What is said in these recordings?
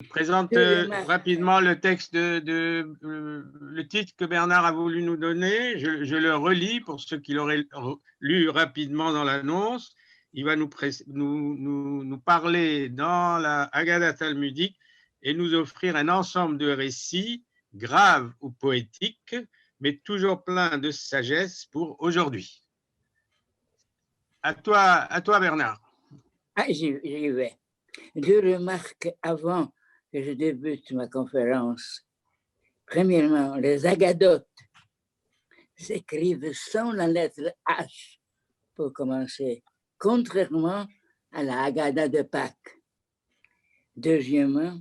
Je présente rapidement le texte le titre que Bernard a voulu nous donner. Je le relis pour ceux qui l'auraient lu rapidement dans l'annonce. Il va nous parler dans la Haggadah talmudique et nous offrir un ensemble de récits graves ou poétiques, mais toujours pleins de sagesse pour aujourd'hui. À toi, Bernard. J'y vais. 2 remarques avant que je débute ma conférence. Premièrement, les agadotes s'écrivent sans la lettre H pour commencer, contrairement à la Haggadah de Pâques. Deuxièmement,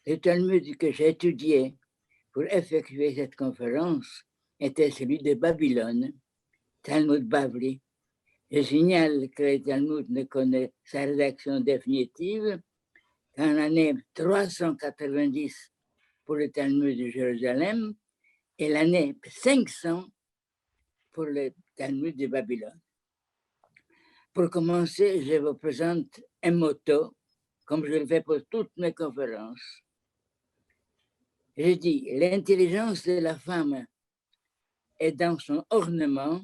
le Talmud que j'ai étudié pour effectuer cette conférence était celui de Babylone, Talmud Bavli. Je signale que le Talmud ne connaît sa rédaction définitive qu'en l'année 390 pour le Talmud de Jérusalem et l'année 500 pour le Talmud de Babylone. Pour commencer, je vous présente un motto, comme je le fais pour toutes mes conférences. Je dis, l'intelligence de la femme est dans son ornement,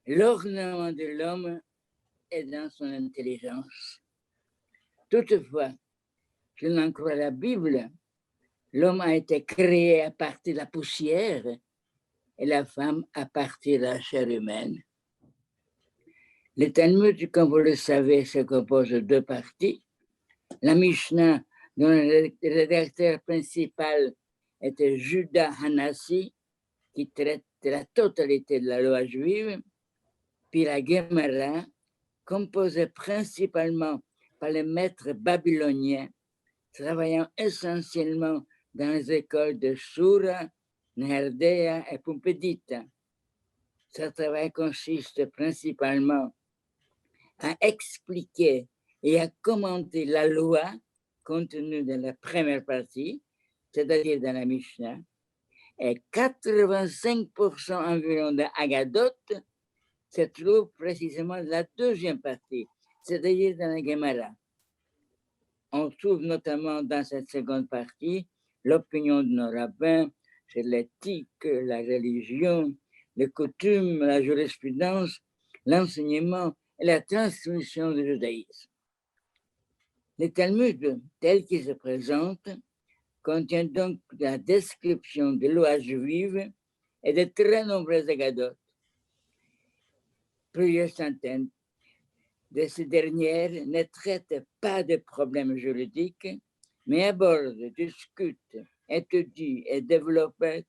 l'ornement de l'homme est dans son intelligence. Toutefois, je n'en crois la Bible, l'homme a été créé à partir de la poussière et la femme à partir de la chair humaine. Le Talmud, comme vous le savez, se compose de 2 parties. La Mishnah, dont le rédacteur principal était Judah Hanassi, qui traite de la totalité de la loi juive, puis la Gemara, composée principalement par les maîtres babyloniens, travaillant essentiellement dans les écoles de Shura, Nehardea et Pumbedita. Ce travail consiste principalement à expliquer et à commenter la loi contenue dans la première partie, c'est-à-dire dans la Mishnah, et 85% environ de Haggadot se trouve précisément dans la deuxième partie, c'est-à-dire dans la Gemara. On trouve notamment dans cette seconde partie l'opinion de nos rabbins sur l'éthique, la religion, les coutumes, la jurisprudence, l'enseignement et la transmission du judaïsme. Le Talmud, tel qu'il se présente, contient donc la description des lois juives et de très nombreux agadotes. Plusieurs centaines de ces dernières ne traitent pas de problèmes juridiques, mais abordent, discutent, étudient et développent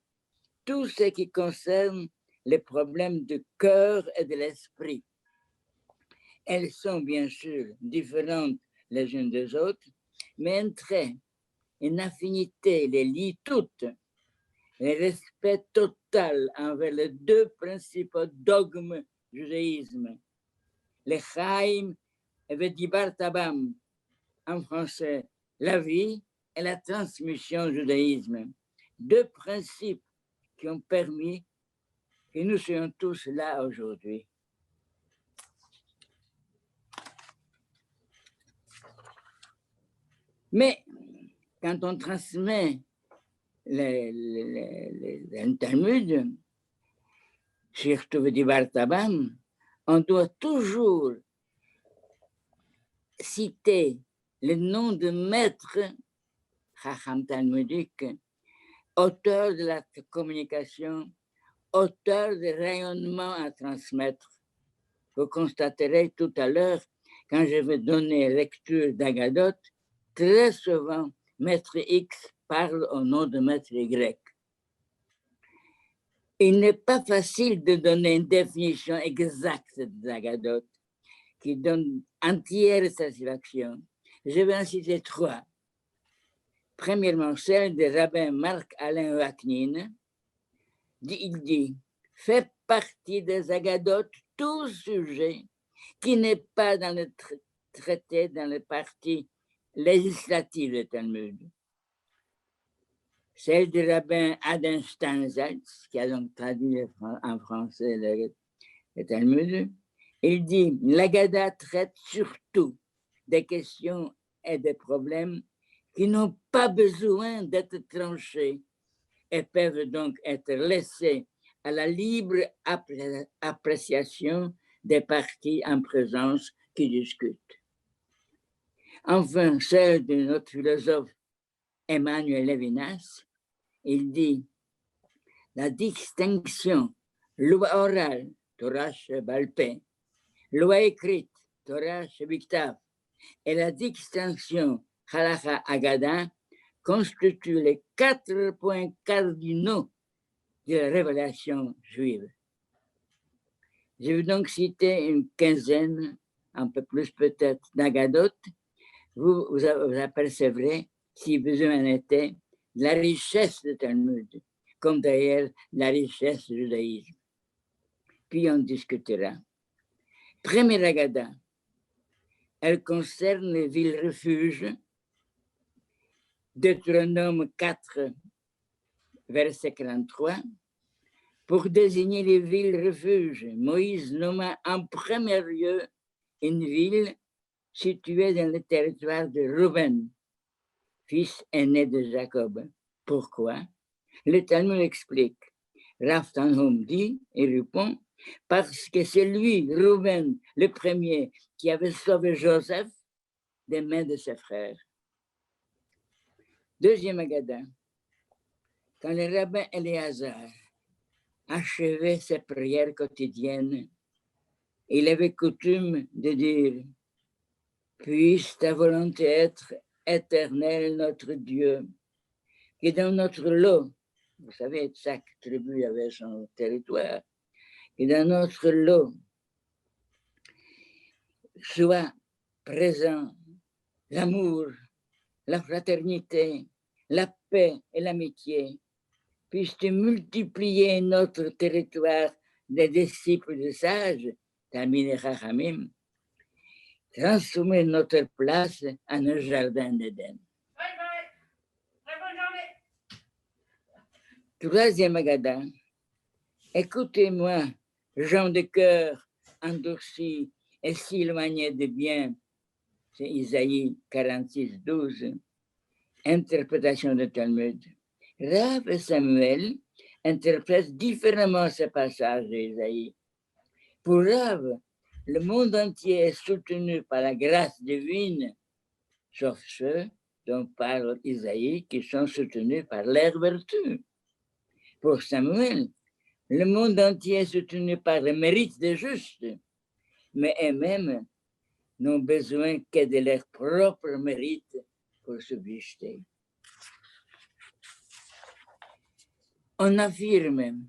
tout ce qui concerne les problèmes du cœur et de l'esprit. Elles sont bien sûr différentes les unes des autres, mais un trait, une affinité les lie toutes. Le respect total envers les 2 principaux dogmes du judaïsme, le Chaim et le Dibar Tabam, en français, la vie et la transmission du judaïsme. 2 principes qui ont permis que nous soyons tous là aujourd'hui. Mais quand on transmet un Talmud, surtout le Dibar Tabam, on doit toujours citer le nom de maître, Chacham talmudique, auteur de la communication, auteur de rayonnement à transmettre. Vous constaterez tout à l'heure, quand je vais donner lecture d'Haggadot, très souvent, maître X parle au nom de maître Y. Il n'est pas facile de donner une définition exacte d'Haggadot qui donne entière satisfaction. Je vais en citer 3. Premièrement, celle de rabbin Marc-Alain Vaknin. Il dit, fait partie des Haggadot tout sujet qui n'est pas dans le traité, dans le parti législatif du Talmud. Celle du rabbin Adam Stanzatz, qui a donc traduit en français le Talmud. Il dit, l'Haggadah traite surtout des questions et des problèmes qui n'ont pas besoin d'être tranchés et peuvent donc être laissés à la libre appréciation des parties en présence qui discutent. Enfin, celle de notre philosophe Emmanuel Levinas, il dit la distinction loi orale, Torah Balpé, loi écrite, Torah Biktav, et la distinction Halacha Agada constituent les 4 points cardinaux de la révélation juive. Je vais donc citer une quinzaine, un peu plus peut-être, d'Agadot. Vous apercevrez, si besoin en était, la richesse du Talmud, comme d'ailleurs la richesse du judaïsme. Puis on discutera. Première Agada, elle concerne les villes-refuges. Deutéronome 4, verset 43. Pour désigner les villes-refuges, Moïse nomma en premier lieu une ville située dans le territoire de Reuben, fils aîné de Jacob. Pourquoi? Le Talmud explique. Rav Tanhum dit et répond, parce que c'est lui, Reuben, le premier, qui avait sauvé Joseph des mains de ses frères. Deuxième Agada, quand le rabbin Éléazar achevait ses prières quotidiennes, il avait coutume de dire « Puisse ta volonté être éternelle, notre Dieu, que dans notre lot, vous savez, chaque tribu avait son territoire, que dans notre lot soit présent l'amour, la fraternité, la paix et l'amitié. Puisses-tu multiplier notre territoire des disciples de sages, Talmidei Chachamim, transformer notre place en un jardin d'Éden. Troisième Agada, écoutez-moi, gens de cœur endurcis et si éloignés de bien, c'est Isaïe 46, 12, interprétation de Talmud. Rav et Samuel interprètent différemment ce passage d'Isaïe. Pour Rav, le monde entier est soutenu par la grâce divine, sauf ceux dont parle Isaïe qui sont soutenus par leur vertu. Pour Samuel, le monde entier est soutenu par le mérite des justes, mais eux-mêmes n'ont besoin que de leur propre mérite pour subsister. On affirme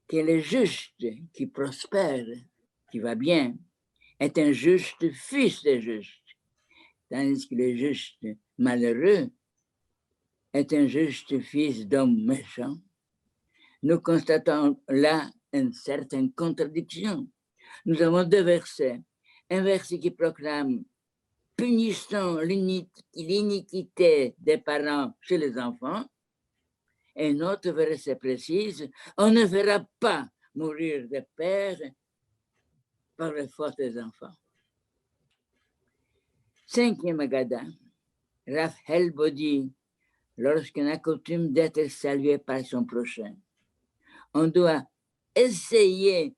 que le juste qui prospère, qui va bien, est un juste fils de juste, tandis que le juste malheureux est un juste fils d'homme méchant. Nous constatons là une certaine contradiction. Nous avons deux versets. Un verset qui proclame « Punissons l'iniquité des parents chez les enfants », et un autre verset précise « On ne verra pas mourir de père par la faute des enfants ». Cinquième Agada, Rav Helbo dit « Lorsqu'on a coutume d'être salué par son prochain, on doit essayer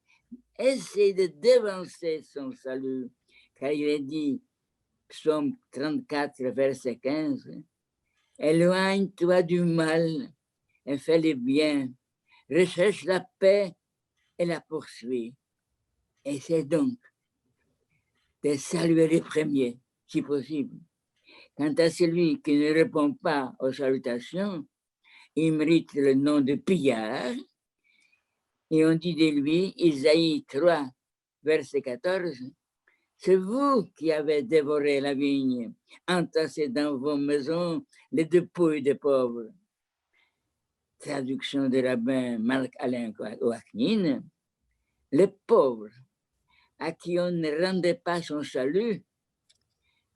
de devancer son salut, car il est dit, psaume 34, verset 15, « Éloigne-toi du mal et fais le bien, recherche la paix et la poursuis. » Essaie donc de saluer les premiers, si possible. Quant à celui qui ne répond pas aux salutations, il mérite le nom de pillard. Et on dit de lui, Isaïe 3, verset 14, « C'est vous qui avez dévoré la vigne, entassé dans vos maisons les dépouilles des pauvres. » Traduction de rabbin Marc-Alain Ouaknin, « Les pauvres à qui on ne rendait pas son salut,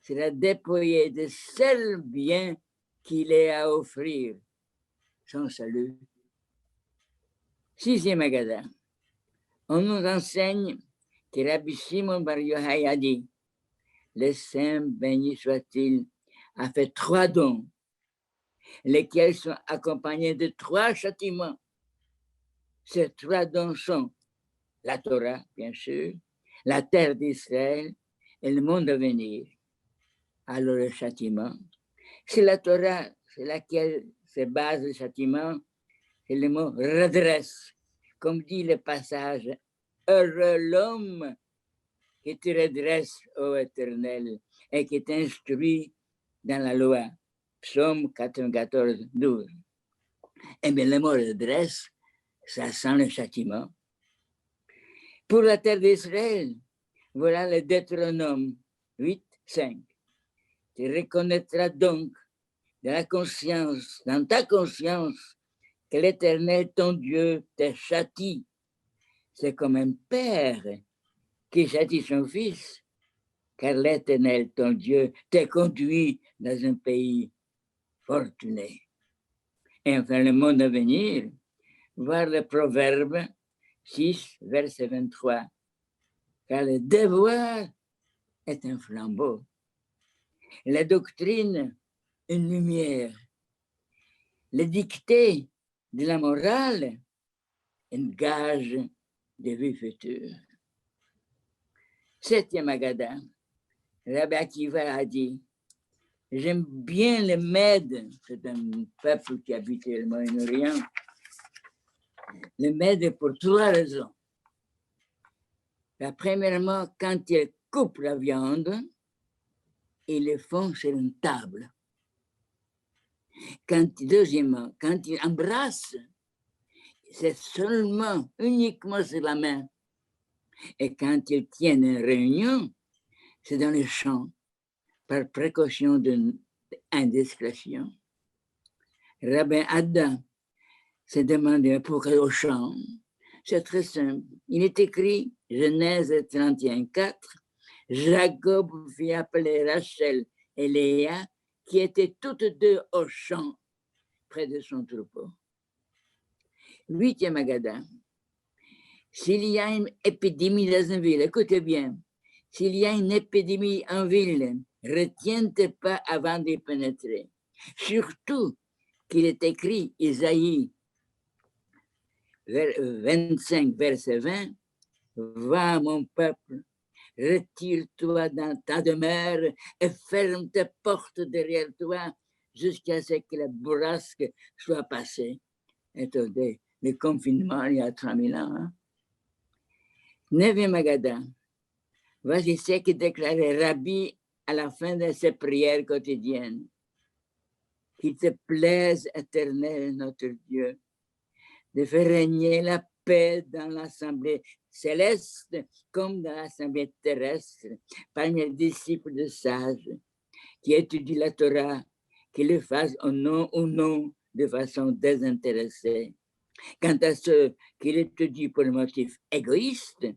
sera dépouillé de seul bien qu'il ait à offrir, son salut. » Sixième Agada, on nous enseigne que Rabbi Shimon Bar Yochai a dit, le Saint béni soit-il, a fait 3 dons lesquels sont accompagnés de 3 châtiments. Ces 3 dons sont la Torah, bien sûr, la terre d'Israël et le monde à venir. Alors le châtiment, c'est la Torah, c'est laquelle se base le châtiment, c'est le mot redresse, comme dit le passage, heureux l'homme qui te redresse, ô Éternel, et qui t'instruit dans la loi. Psaume 94, 12. Eh bien, le mot redresse, ça sent le châtiment. Pour la terre d'Israël, voilà le Deutéronome 8, 5. Tu reconnaîtras donc dans la conscience, dans ta conscience, que l'Éternel, ton Dieu, te châtie. C'est comme un père qui châtie son fils, car l'Éternel, ton Dieu, te conduit dans un pays fortuné. Et enfin, le monde à venir, voir le Proverbe 6, verset 23. Car le devoir est un flambeau, la doctrine une lumière, le dicté de la morale un gage de vie future. 7e Agada, Rabbi Akiva a dit, j'aime bien les Mèdes, c'est un peuple qui habitait le Moyen-Orient, les Mèdes pour 3 raisons. Premièrement, quand ils coupent la viande, ils le font sur une table. Deuxièmement, quand ils embrassent, c'est seulement, uniquement sur la main. Et quand ils tiennent une réunion, c'est dans les champs, par précaution d'indiscrétion. Rabbin Adam s'est demandé pourquoi au champ. C'est très simple. Il est écrit, Genèse 31, 4, Jacob fit appeler Rachel et Léa, qui étaient toutes deux au champ, près de son troupeau. 8e Agada. S'il y a une épidémie dans une ville, écoutez bien, s'il y a une épidémie en ville, retiens-toi pas avant d'y pénétrer. Surtout qu'il est écrit, Isaïe 25, verset 20, va mon peuple, retire-toi dans ta demeure et ferme tes portes derrière toi jusqu'à ce que la bourrasque soit passée. Attendez, le confinement il y a 3000 ans. Hein? 9e Agada. Voici ce que déclarait Rabbi à la fin de ses prières quotidiennes. Qu'il te plaise, Éternel, notre Dieu, de faire régner la paix dans l'assemblée céleste comme dans l'assemblée terrestre, parmi les disciples de sages qui étudient la Torah, qui le fassent au nom ou non de façon désintéressée. Quant à ceux qui l'étudient pour le motif égoïste,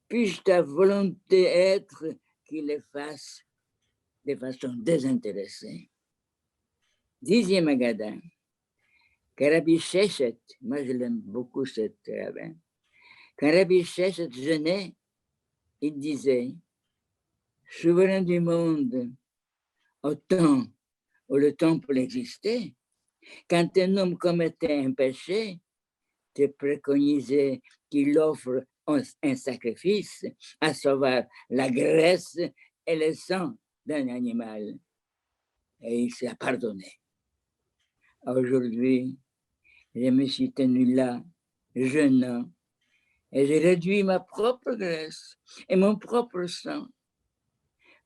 puisse ta volonté être qu'ils le fassent de façon désintéressée. 10e Agada. Quand Rabbi Sheshet, moi je l'aime beaucoup cet rabbin, quand Rabbi Sheshet jeûnait, il disait, souverain du monde, au temps où le temple existait, quand un homme commettait un péché, te préconisait qu'il offre un sacrifice, à savoir la graisse et le sang d'un animal. Et il s'est pardonné. Aujourd'hui, je me suis tenu là, jeûnant, et j'ai réduit ma propre graisse et mon propre sang.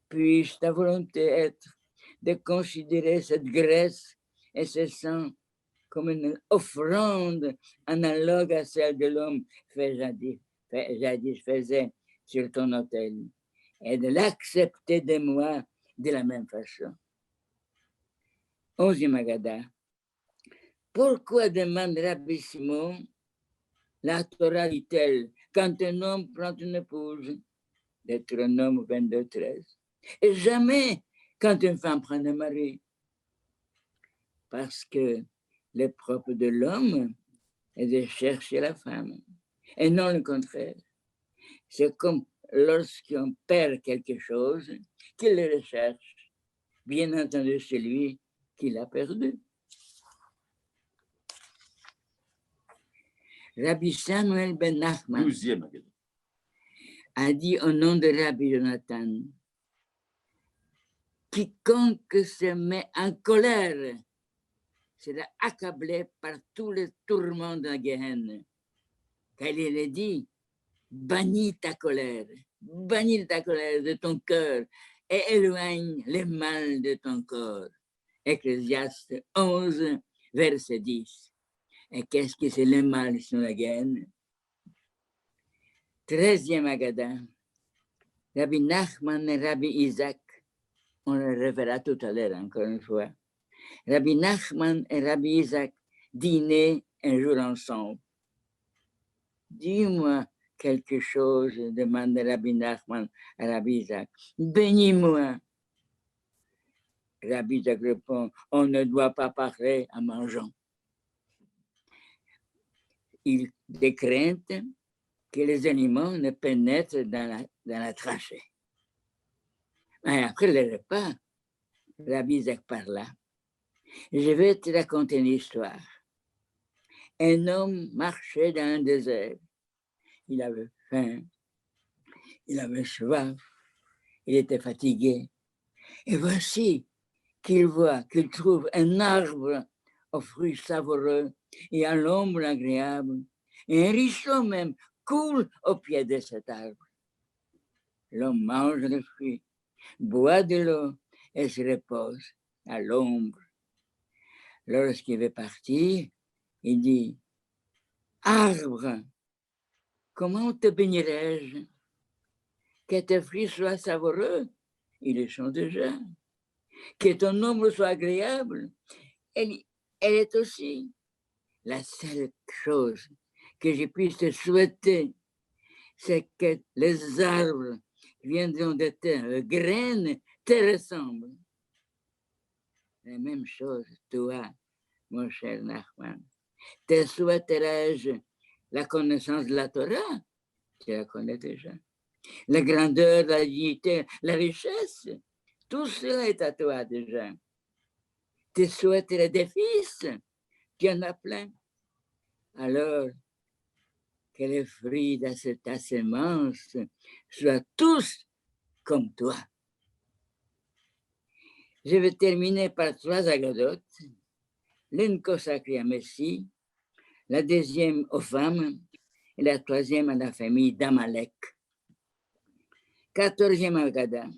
Puis ta volonté être de considérer cette graisse et ce sang comme une offrande analogue à celle de l'homme jadis faisait sur ton autel, et de l'accepter de moi de la même façon. 11e Agada. Pourquoi demande Rabbi Simon, la Torah dit-elle, quand un homme prend une épouse, Deutéronome 22, 13, et jamais quand une femme prend un mari, parce que le propre de l'homme est de chercher la femme, et non le contraire. C'est comme lorsqu'on perd quelque chose, qu'il le recherche, bien entendu celui qui l'a perdu. Rabbi Samuel ben Nachman 12e Haggadah. a dit au nom de Rabbi Jonathan, quiconque se met en colère sera accablé par tous les tourments de la Gehenna. Car il est dit, bannis ta colère de ton cœur et éloigne les mal de ton corps. Ecclésiaste 11, verset 10. Et qu'est-ce que c'est le mal sur la Gehenna? 13e Haggadah, Rabbi Nachman et Rabbi Isaac, on le reverra tout à l'heure encore une fois. Rabbi Nachman et Rabbi Isaac dînaient un jour ensemble. Dis-moi quelque chose, demande Rabbi Nachman à Rabbi Isaac. Bénis-moi. Rabbi Isaac répond, on ne doit pas parler en mangeant. Il décraint que les aliments ne pénètrent dans la trachée. Et après le repas, Rabbi Isaac parla. Je vais te raconter une histoire. Un homme marchait dans un désert. Il avait faim, il avait soif, il était fatigué. Et voici qu'il trouve un arbre aux fruits savoureux et à l'ombre agréable. Et un ruisseau même coule au pied de cet arbre. L'homme mange le fruit, boit de l'eau et se repose à l'ombre. Lorsqu'il veut partir, il dit, arbre, comment te bénirais-je? Que tes fruits soient savoureux, ils le sont déjà. Que ton ombre soit agréable, elle est aussi. La seule chose que je puisse te souhaiter, c'est que les arbres viendront de tes graines te ressemblent. La même chose, toi, mon cher Nachman. Te souhaiterais-je la connaissance de la Torah? Tu la connais déjà. La grandeur, la dignité, la richesse, tout cela est à toi déjà. Tu souhaiterais des fils? Tu en as plein. Alors, que les fruits de ta semence soient tous comme toi. Je vais terminer par 3 agadotes. L'une consacrée à Messie, la deuxième aux femmes et la troisième à la famille d'Amalek. 14e Haggadah.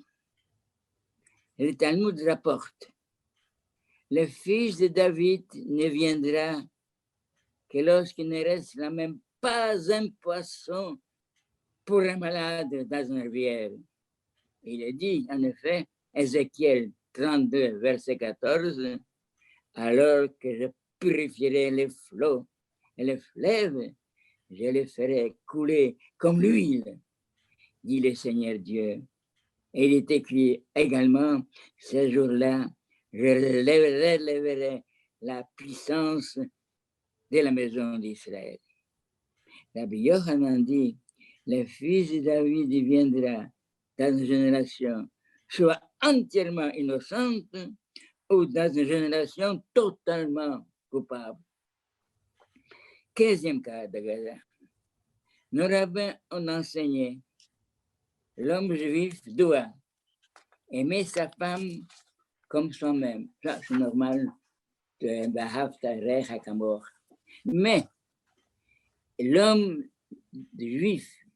Le Talmud rapporte, le fils de David ne viendra que lorsqu'il ne reste même pas un poisson pour un malade dans une rivière. Il est dit, en effet, Ézéchiel 32, verset 14, alors que je purifierai les flots et les fleuves, je les ferai couler comme l'huile, dit le Seigneur Dieu. Et il est écrit également, ce jour-là, je relèverai la puissance de la maison d'Israël. Rabbi Yochanan dit, le fils de David viendra dans une génération soit entièrement innocente ou dans une génération totalement coupable. 15e cas de Gaza. Nos rabbins ont enseigné, l'homme juif doit aimer sa femme comme soi-même. Ça, c'est normal. Mais l'homme juif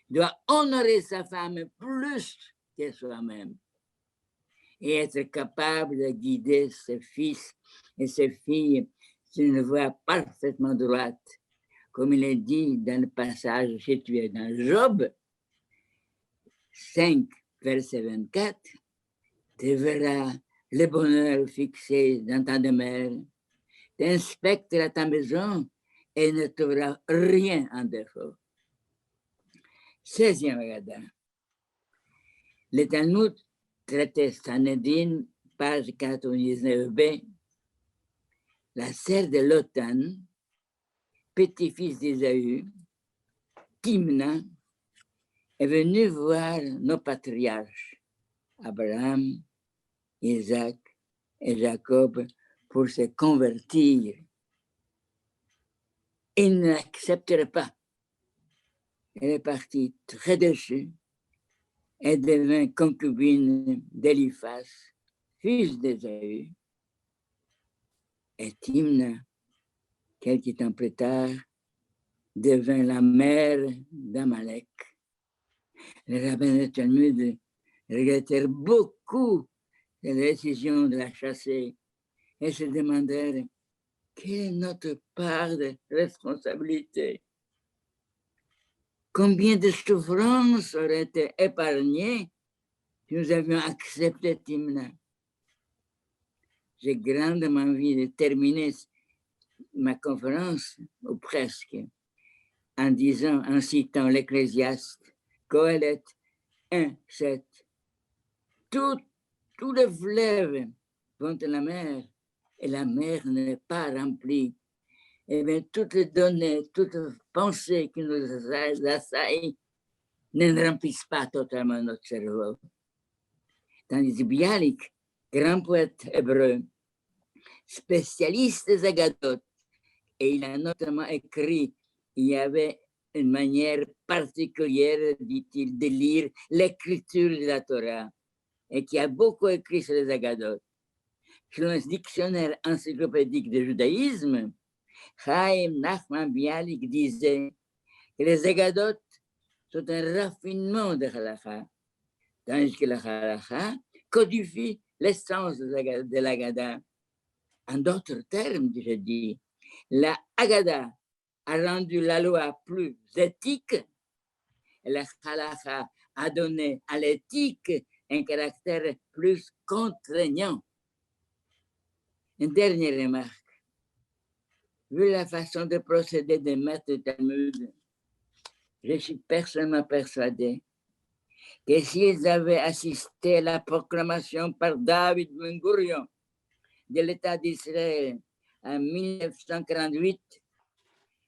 doit honorer sa femme plus que soi-même et être capable de guider ses fils et ses filles sur une voie parfaitement droite. Comme il est dit dans le passage situé dans Job 5, verset 24, tu verras le bonheur fixé dans ta demeure, tu inspecteras ta maison et ne trouveras rien en défaut. 16e Haggadah. Le Talmud traité Sanhedrin, page 99b, la sœur de Lotan, petit-fils d'Ésaü, Timna, est venue voir nos patriarches, Abraham, Isaac et Jacob, pour se convertir. il n'accepterait pas. Elle est partie très déçue et devint concubine d'Eliphas, fils d'Ésaü. Et Timna, quelques temps plus tard, devint la mère d'Amalek. Les rabbins de Talmud regrettèrent beaucoup la décision de la chasser et se demandèrent quelle est notre part de responsabilité. Combien de souffrances auraient été épargnées si nous avions accepté Timna? J'ai grandement envie de terminer ma conférence, ou presque, en disant, en citant l'Ecclésiaste, Qohélet 1, 7. Tous les fleuves vont à la mer, et la mer n'est pas remplie. Et bien, toutes les données, toutes les pensées qui nous assaillent ne remplissent pas totalement notre cerveau. Tandis que Bialik, grand poète hébreu, spécialiste des agadotes, et il a notamment écrit, il y avait une manière particulière, dit-il, de lire l'écriture de la Torah, et qui a beaucoup écrit sur les agadotes. Selon le dictionnaire encyclopédique du judaïsme, Chaim Nachman Bialik disait que les agadotes sont un raffinement de halakha, tandis que la halakha codifie l'essence de l'agada. En d'autres termes, je dis, la Haggadah a rendu la loi plus éthique et la halakha a donné à l'éthique un caractère plus contraignant. Une dernière remarque. Vu la façon de procéder des maîtres du Talmud, je suis personnellement persuadé que s'ils avaient assisté à la proclamation par David Ben Gurion de l'État d'Israël en 1948,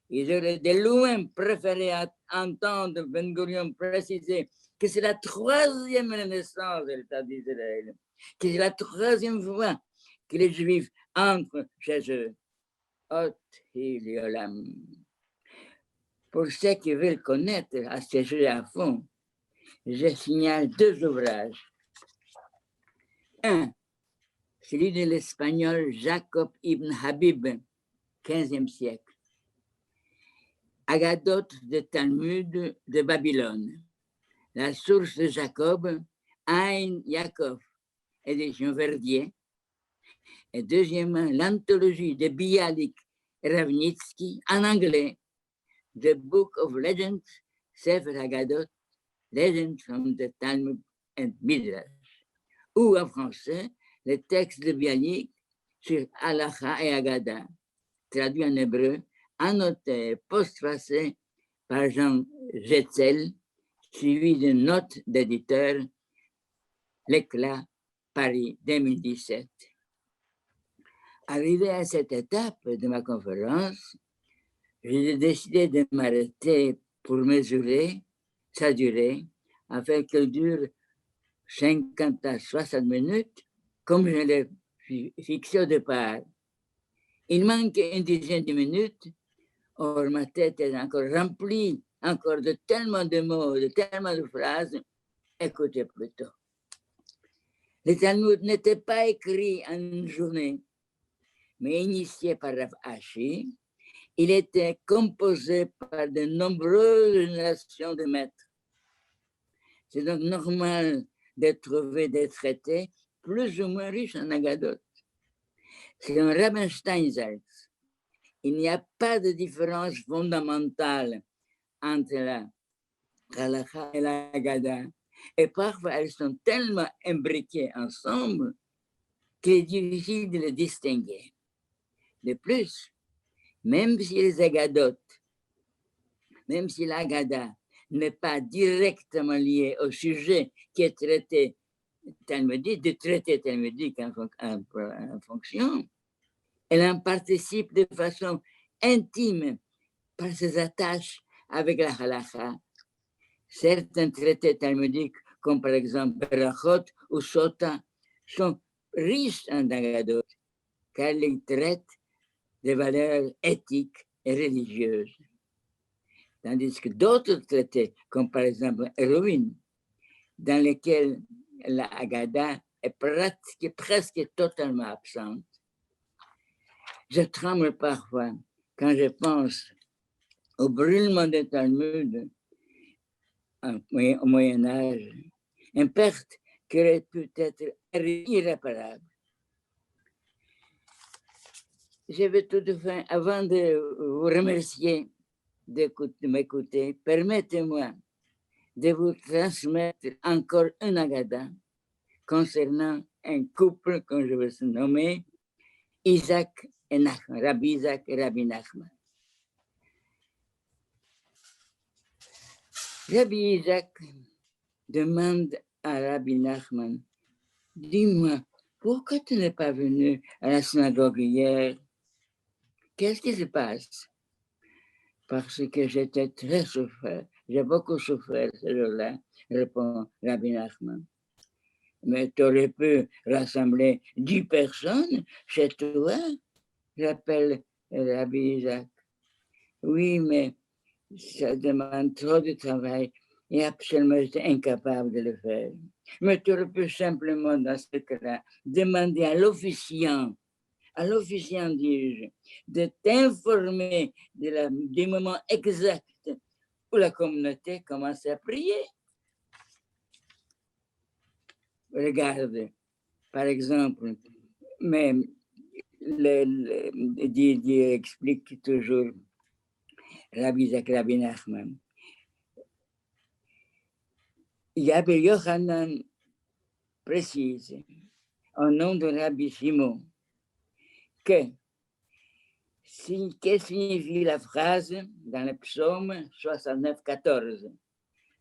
ils auraient de loin préféré entendre Ben Gurion préciser que c'est la troisième renaissance de l'État d'Israël, que c'est la troisième fois que les Juifs entrent chez eux. Pour ceux qui veulent connaître à ce sujet à fond, je signale deux ouvrages. Un, celui de l'espagnol Jacob ibn Habib, 15e siècle. Agadote de Talmud de Babylone. La source de Jacob, Ein Yaakov, édition Verdier. Et deuxièmement, l'anthologie de Bialik Ravnitsky en anglais, The Book of Legends, Sefer Haggadot, Legends from the Talmud and Midrash, ou en français, le texte de Bialik sur Halakha et Haggadah, traduit en hébreu, annoté, postfacé par Jean Jetzel, suivi d'une note d'éditeur, L'Éclat, Paris 2017. Arrivé à cette étape de ma conférence, j'ai décidé de m'arrêter pour mesurer sa durée, afin qu'elle dure 50 à 60 minutes, comme je l'ai fixé au départ. Il manque une dizaine de minutes, or ma tête est encore remplie encore de tellement de mots, de tellement de phrases. Écoutez plutôt. Le Talmud n'était pas écrit en une journée, mais initié par Rav Ashi, il était composé par de nombreuses générations de maîtres. C'est donc normal de trouver des traités plus ou moins riches en Haggadot. Selon Rabbi Steinsaltz, il n'y a pas de différence fondamentale entre la Halakha et la Haggadah. Et parfois, elles sont tellement imbriquées ensemble qu'il est difficile de les distinguer. De plus, même si les Haggadot, même si la Haggadah n'est pas directement liée au sujet qui est traité talmudique, de traité talmudique en fonction, elle en participe de façon intime par ses attaches avec la halakha. Certains traités talmudiques, comme par exemple Berachot ou Sota, sont riches en Haggadot, car ils traitent des valeurs éthiques et religieuse. Tandis que d'autres traités, comme par exemple Héroïne, dans lesquels la Haggadah est presque totalement absente, je tremble parfois quand je pense au brûlement des Talmuds au Moyen-Âge, une perte qui aurait pu être irréparable. Je vais toutefois, avant de vous remercier de m'écouter, permettez-moi de vous transmettre encore un Haggadah concernant un couple, comme je vais se nommer, Isaac et Nachman, Rabbi Isaac et Rabbi Nachman. Rabbi Isaac demande à Rabbi Nachman, dis-moi, pourquoi tu n'es pas venu à la synagogue hier? Qu'est-ce qui se passe? Parce que j'étais très souffert, j'ai beaucoup souffert ce jour-là, répond Rabbi Nachman. Mais tu aurais pu rassembler 10 personnes chez toi, j'appelle Rabbi Isaac. Oui, mais ça demande trop de travail et absolument j'étais incapable de le faire. Mais tu aurais pu simplement, dans ce cas-là, demander à l'officiant, dis-je, de t'informer du moment exact où la communauté commence à prier. Regarde, par exemple, mais Didier explique toujours Rabbi Isaac, Rabbi Nachman. Rabbi Yochanan précise, au nom de Rabbi Shimon, que signifie la phrase dans le psaume 69, 14.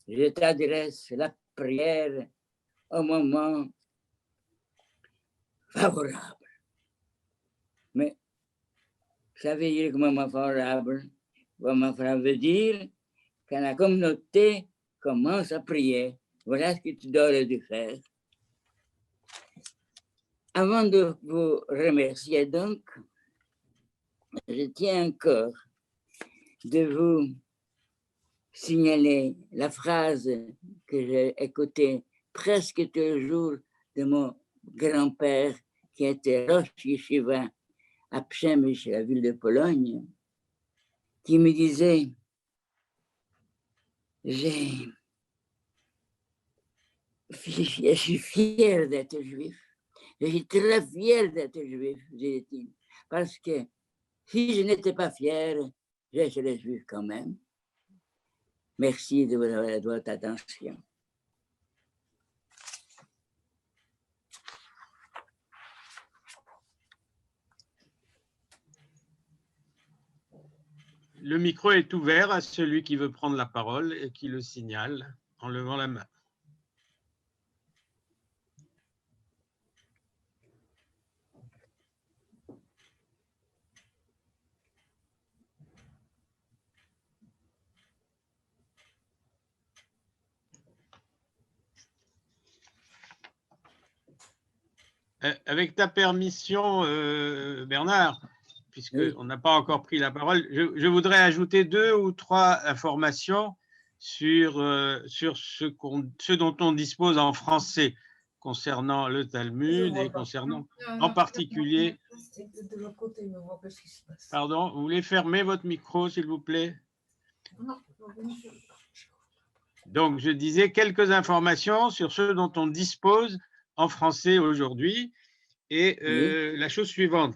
Je t'adresse la prière au moment favorable. Mais ça veut dire que moment favorable veut dire quand la communauté commence à prier. Voilà ce que tu dois faire. Avant de vous remercier donc, je tiens encore de vous signaler la phrase que j'ai écoutée presque tous les jours de mon grand-père qui était Rosh Yeshiva à Przemyśl, la ville de Pologne, qui me disait je suis fier d'être juif. Je suis très fier d'être juif, disait-il, parce que si je n'étais pas fier, je serais juif quand même. Merci de votre attention. Le micro est ouvert à celui qui veut prendre la parole et qui le signale en levant la main. Avec ta permission, Bernard, puisqu'on n'a pas encore pris la parole, je voudrais ajouter 2 ou 3 informations sur ce dont on dispose en français concernant le Talmud et concernant en particulier… Pardon, vous voulez fermer votre micro, s'il vous plaît? Donc, je disais quelques informations sur ce dont on dispose en français aujourd'hui. Et la chose suivante,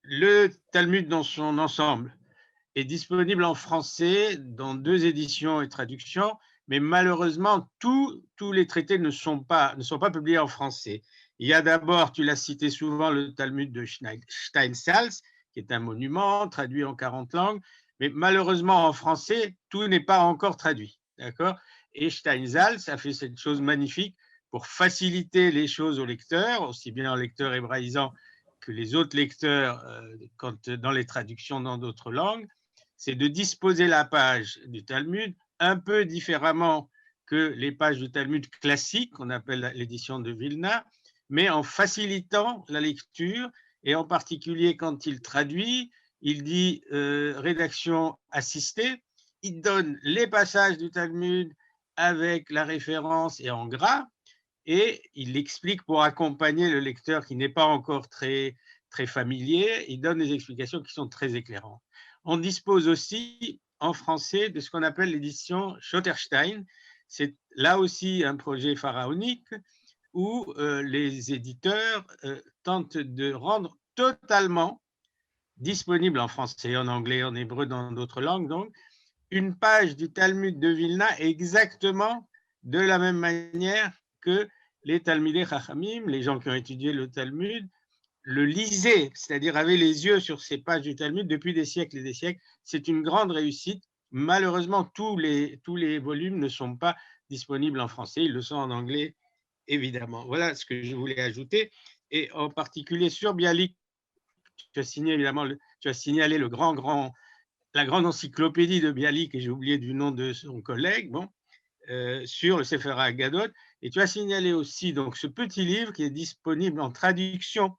le Talmud dans son ensemble est disponible en français dans 2 éditions et traductions, mais malheureusement, tous les traités ne sont pas publiés en français. Il y a d'abord, tu l'as cité souvent, le Talmud de Steinsaltz, qui est un monument traduit en 40 langues, mais malheureusement, en français, tout n'est pas encore traduit. D'accord? Et Steinsaltz a fait cette chose magnifique pour faciliter les choses aux lecteurs, aussi bien aux lecteurs hébraïsants que les autres lecteurs dans les traductions dans d'autres langues, c'est de disposer la page du Talmud un peu différemment que les pages du Talmud classique, qu'on appelle l'édition de Vilna, mais en facilitant la lecture, et en particulier quand il traduit, il dit rédaction assistée, il donne les passages du Talmud avec la référence et en gras, et il explique pour accompagner le lecteur qui n'est pas encore très familier, il donne des explications qui sont très éclairantes. On dispose aussi en français de ce qu'on appelle l'édition Schotterstein. C'est là aussi un projet pharaonique où les éditeurs tentent de rendre totalement disponible en français, en anglais, en hébreu, dans d'autres langues, donc, une page du Talmud de Vilna exactement de la même manière que les Talmidei Chachamim, les gens qui ont étudié le Talmud, le lisaient, c'est-à-dire avaient les yeux sur ces pages du Talmud depuis des siècles et des siècles. C'est une grande réussite. Malheureusement, tous les volumes ne sont pas disponibles en français, ils le sont en anglais, évidemment. Voilà ce que je voulais ajouter, et en particulier sur Bialik, tu as signé évidemment, tu as signalé la grande encyclopédie de Bialik, et j'ai oublié du nom de son collègue, bon, sur le Sefer HaGadot, et tu as signalé aussi donc ce petit livre qui est disponible en traduction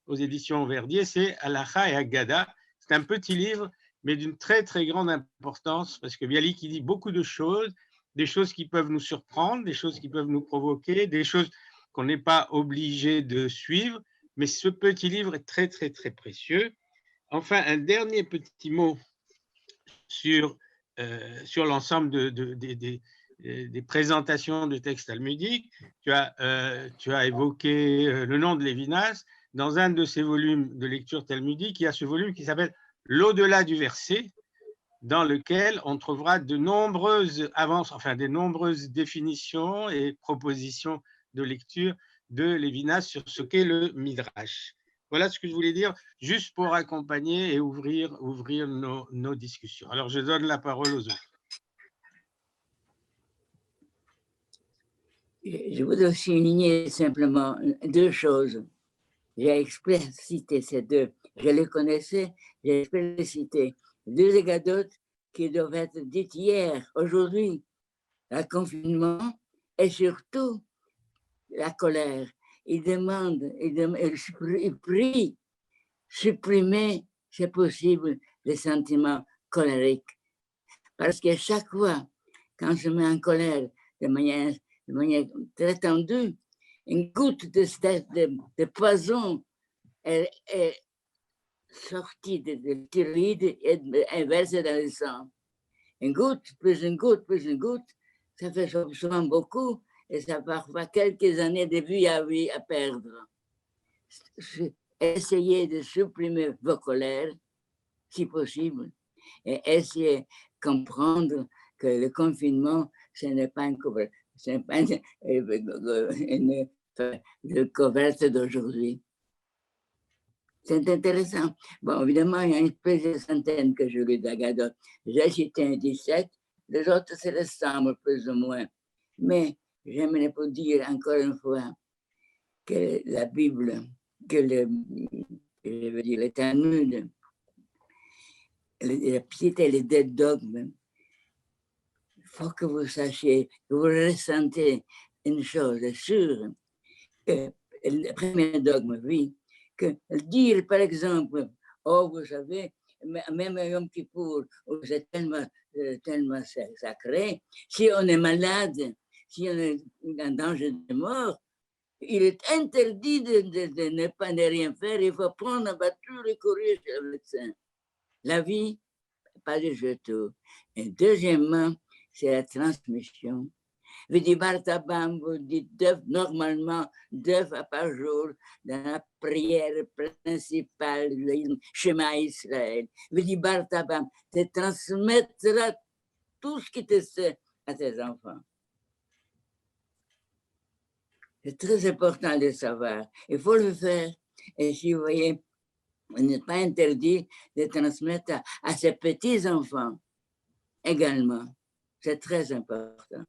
aux éditions Verdier, c'est Halacha et Haggadah. C'est un petit livre, mais d'une très très grande importance, parce que Bialik il dit beaucoup de choses, des choses qui peuvent nous surprendre, des choses qui peuvent nous provoquer, des choses qu'on n'est pas obligé de suivre, mais ce petit livre est très très très précieux. Enfin, un dernier petit mot sur l'ensemble des présentations de textes talmudiques. Tu as évoqué le nom de Lévinas. Dans un de ses volumes de lecture talmudique, il y a ce volume qui s'appelle L'au-delà du verset, dans lequel on trouvera de nombreuses avances, enfin des nombreuses définitions et propositions de lecture de Lévinas sur ce qu'est le Midrash. Voilà ce que je voulais dire, juste pour accompagner et ouvrir nos discussions. Alors, je donne la parole aux autres. Je voudrais souligner simplement deux choses. J'ai explicité ces deux. Je les connaissais, j'ai explicité deux égadotes qui doivent être dites hier, aujourd'hui. Le confinement et surtout la colère. Il demande, il prie, supprimer, c'est possible, les sentiments colériques. Parce que chaque fois, quand je me mets en colère de manière très tendue, une goutte de poison est sortie de thyroïde et versée dans le sang. Une goutte, plus une goutte, plus une goutte, ça fait souvent beaucoup et ça parfois quelques années de vie à perdre. Essayez de supprimer vos colères, si possible, et essayez de comprendre que le confinement, ce n'est pas une couverte d'aujourd'hui. C'est intéressant. Bon, évidemment, il y a plusieurs centaines que je lis d'Agadot. J'ai cité un 17, les autres se ressemblent plus ou moins. Mais j'aimerais vous dire encore une fois que la Bible, que je veux dire, le Talmud, citer les deux dogmes, il faut que vous sachiez, que vous ressentez une chose sûre, que le premier dogme, oui, que dire, par exemple, oh, vous savez, même Yom Kippour, c'est tellement sacré, si on est malade, si on est en danger de mort, il est interdit de ne rien faire, il faut prendre la voiture et courir chez le médecin. La vie, pas de jeton. Et deuxièmement, c'est la transmission. Vous dites, Bartabam, vous dites normalement 2 fois par jour dans la prière principale, le Shema Israël. Vous dites, Bartabam, tu transmettras tout ce qui te sait à tes enfants. C'est très important de savoir. Il faut le faire. Et si vous voyez, il n'est pas interdit de transmettre à ses petits-enfants également. C'est très important.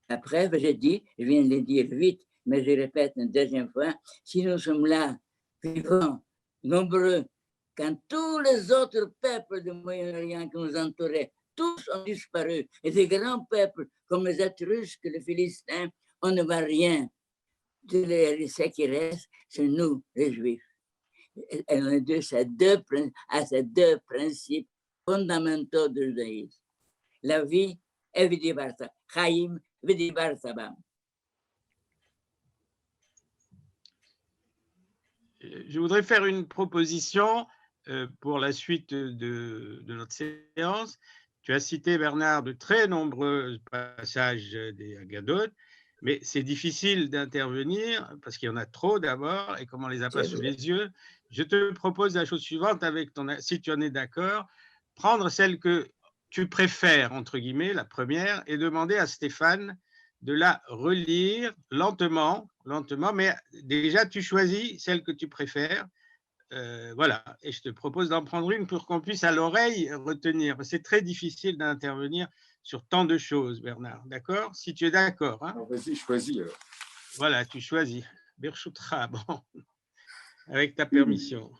Après, je viens de le dire vite, mais je répète une deuxième fois, si nous sommes là, vivants, nombreux, quand tous les autres peuples du Moyen-Orient qui nous entouraient, tous ont disparu, et des grands peuples comme les Étrusques, les Philistins, on ne voit rien. Ce qui reste, c'est nous, les Juifs. Elle en est deux, ces deux principes fondamentaux du judaïsme. La vie est vidy barza, Chaim vidy barza bam. Je voudrais faire une proposition pour la suite de notre séance. Tu as cité, Bernard, de très nombreux passages des Agadotes, mais c'est difficile d'intervenir parce qu'il y en a trop d'abord et comme on ne les a pas sous les yeux. Je te propose la chose suivante, si tu en es d'accord, prendre celle que tu préfères, entre guillemets, la première, et demander à Stéphane de la relire lentement, mais déjà tu choisis celle que tu préfères. Voilà, et je te propose d'en prendre une pour qu'on puisse à l'oreille retenir. C'est très difficile d'intervenir sur tant de choses, Bernard, d'accord? Si tu es d'accord. Hein? Vas-y, choisis. Alors. Voilà, tu choisis. Birchoutra, bon, avec ta permission.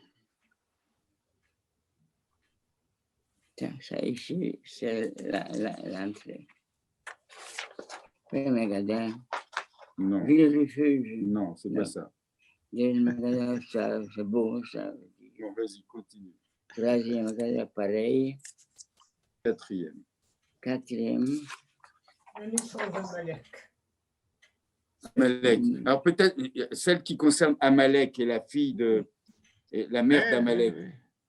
Tiens, ça ici, c'est l'entrée. Oui, mais regardez. Non, Refuge. non, c'est pas ça. Ça, c'est beau, ça. Bon, vas-y, continue. Troisième, regardez, pareil. Quatrième. Quatrième. La naissance d'Amalek. Amalek. Alors peut-être celle qui concerne Amalek et la fille de la mère d'Amalek.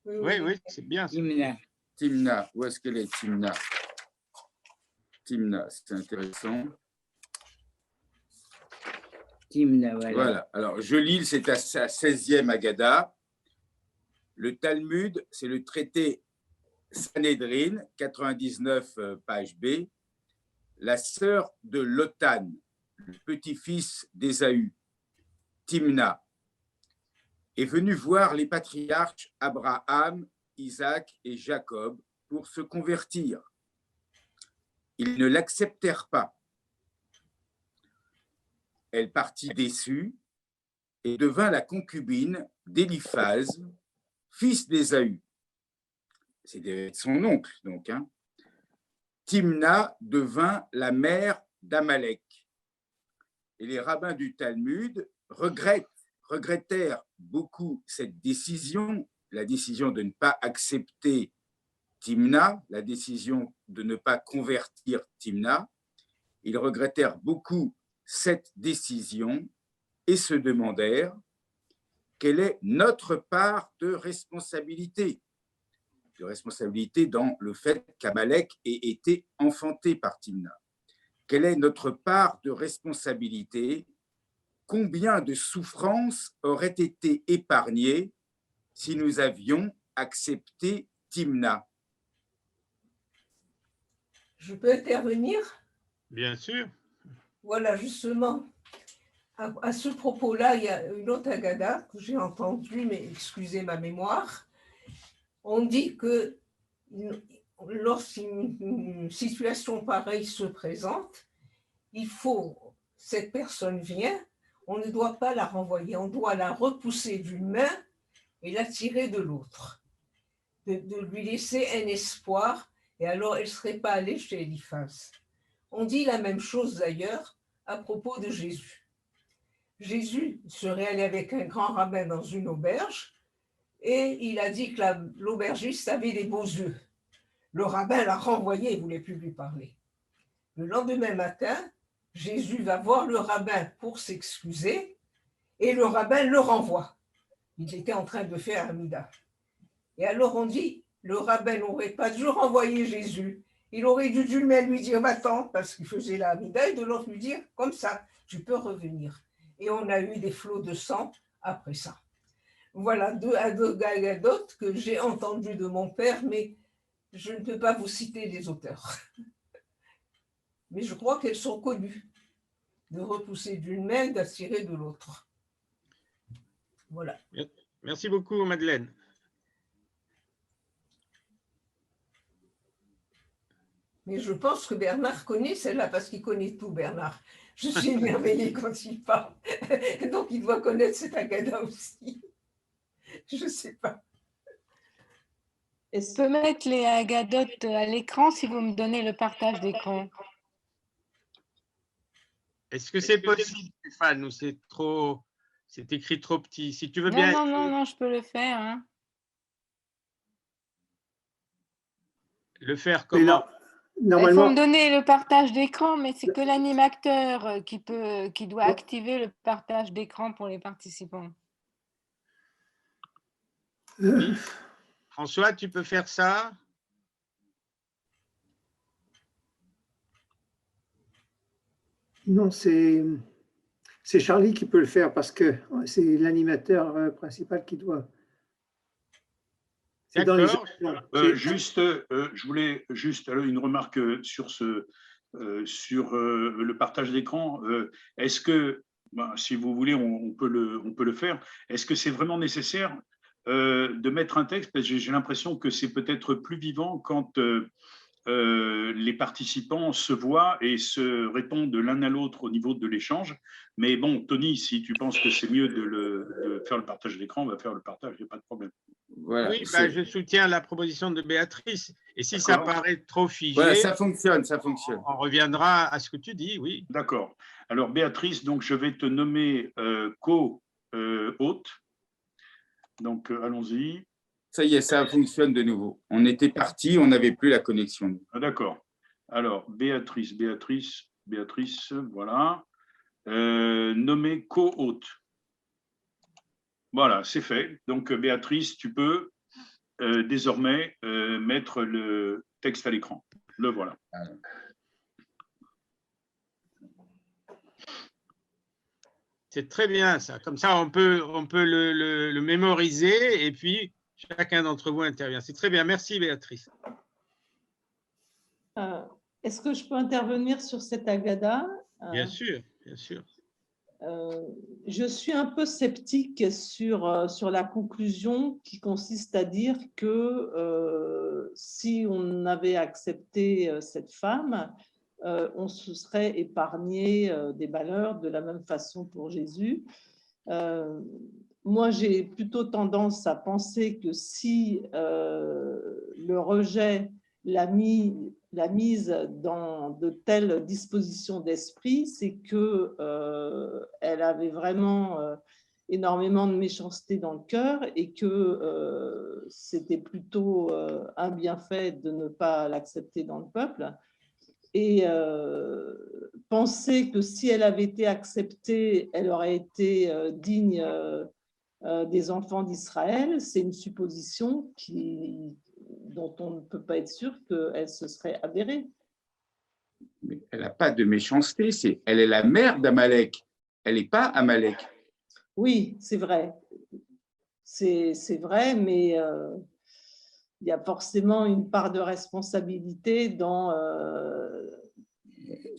Oui, c'est bien. Timna. Timna, où est-ce qu'elle est, Timna? Timna, c'est intéressant. Timna, voilà. Voilà, alors je lis, c'est à sa 16e Agada. Le Talmud, c'est le traité Sanhédrin, 99, page B. La sœur de Lotan, le petit-fils d'Ésaü, Timna, est venue voir les patriarches Abraham, Isaac et Jacob pour se convertir. Ils ne l'acceptèrent pas. Elle partit déçue et devint la concubine d'Éliphaz, fils d'Ésaü. C'est son oncle, donc. Hein. Timna devint la mère d'Amalek. Et les rabbins du Talmud regrettèrent beaucoup cette décision, la décision de ne pas accepter Timna, la décision de ne pas convertir Timna. Ils regrettèrent beaucoup cette décision et se demandèrent quelle est notre part de responsabilité dans le fait qu'Amalek ait été enfanté par Timna. Quelle est notre part de responsabilité? Combien de souffrances auraient été épargnées si nous avions accepté Timna? Je peux intervenir? Bien sûr. Voilà, justement, à ce propos-là, il y a une autre Agada que j'ai entendue, mais excusez ma mémoire. On dit que lorsqu'une situation pareille se présente, cette personne vient, on ne doit pas la renvoyer, on doit la repousser d'une main et la tirer de l'autre, de lui laisser un espoir, et alors elle ne serait pas allée chez Éliphaz. On dit la même chose d'ailleurs à propos de Jésus. Jésus serait allé avec un grand rabbin dans une auberge et il a dit que l'aubergiste avait des beaux yeux. Le rabbin l'a renvoyé, il ne voulait plus lui parler. Le lendemain matin, Jésus va voir le rabbin pour s'excuser et le rabbin le renvoie. Il était en train de faire un mida. Et alors on dit, le rabbin n'aurait pas dû renvoyer Jésus. Il aurait dû lui dire, attends, parce qu'il faisait la mida, et de l'autre lui dire, comme ça, tu peux revenir. Et on a eu des flots de sang après ça. Voilà deux agadotes que j'ai entendues de mon père, mais je ne peux pas vous citer les auteurs. Mais je crois qu'elles sont connues, de repousser d'une main, d'attirer de l'autre. Voilà. Merci beaucoup, Madeleine. Mais je pense que Bernard connaît celle-là, parce qu'il connaît tout, Bernard. Je suis émerveillée quand il parle. Donc, il doit connaître cette agada aussi. Je ne sais pas. Je peux mettre les agadotes à l'écran si vous me donnez le partage d'écran. Est-ce que c'est possible, Stéphane, ou c'est trop C'est écrit trop petit. Si tu veux Non, bien, non, non, non, je peux le faire. Hein. le faire Mais comment? Il faut normalement, me donner le partage d'écran, mais c'est que l'animateur qui doit activer le partage d'écran pour les participants. Oui. François, tu peux faire ça? non, c'est Charlie qui peut le faire parce que c'est l'animateur principal qui doit. C'est dans les D'accord. options. Je voulais juste une remarque sur le partage d'écran. Est-ce que, si vous voulez, on peut le faire. Est-ce que c'est vraiment nécessaire de mettre un texte? Parce que j'ai l'impression que c'est peut-être plus vivant quand les participants se voient et se répondent l'un à l'autre au niveau de l'échange. Mais bon, Tony, si tu penses que c'est mieux de faire le partage d'écran, on va faire le partage, il n'y a pas de problème. Voilà, Oui, je soutiens la proposition de Béatrice. Et si ça paraît trop figé, voilà, ça fonctionne, ça fonctionne. on reviendra à ce que tu dis, oui. D'accord. Alors, Béatrice, donc, je vais te nommer co-hôte. Donc, allons-y. Ça y est, ça fonctionne de nouveau. On était parti, on n'avait plus la connexion. D'accord. Alors, Béatrice, voilà. Nommé co-hôte. Voilà, c'est fait. Donc, Béatrice, tu peux désormais mettre le texte à l'écran. Le voilà. C'est très bien ça. Comme ça, on peut le mémoriser et puis chacun d'entre vous intervient. C'est très bien. Merci, Béatrice. Est-ce que je peux intervenir sur cette Agada? Bien sûr, bien sûr. Je suis un peu sceptique sur la conclusion qui consiste à dire que si on avait accepté cette femme, on se serait épargné des malheurs de la même façon pour Jésus. Moi, j'ai plutôt tendance à penser que si le rejet l'a mise dans de telles dispositions d'esprit, c'est que elle avait vraiment énormément de méchanceté dans le cœur et que c'était plutôt un bienfait de ne pas l'accepter dans le peuple. Et penser que si elle avait été acceptée, elle aurait été digne des enfants d'Israël, c'est une supposition dont on ne peut pas être sûr qu'elle se serait avérée. Mais elle n'a pas de méchanceté, elle est la mère d'Amalek, elle n'est pas Amalek. Oui, c'est vrai. C'est vrai, mais il y a forcément une part de responsabilité dans…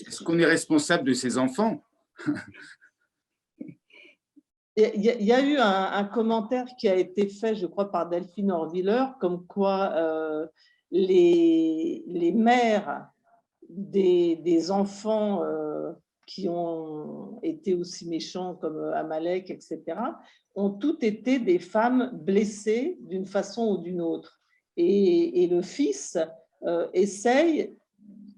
Est-ce qu'on est responsable de ses enfants? Il y a eu un commentaire qui a été fait, je crois, par Delphine Orviller, comme quoi les mères des enfants qui ont été aussi méchants comme Amalek, etc., ont toutes été des femmes blessées d'une façon ou d'une autre. Et le fils essaye,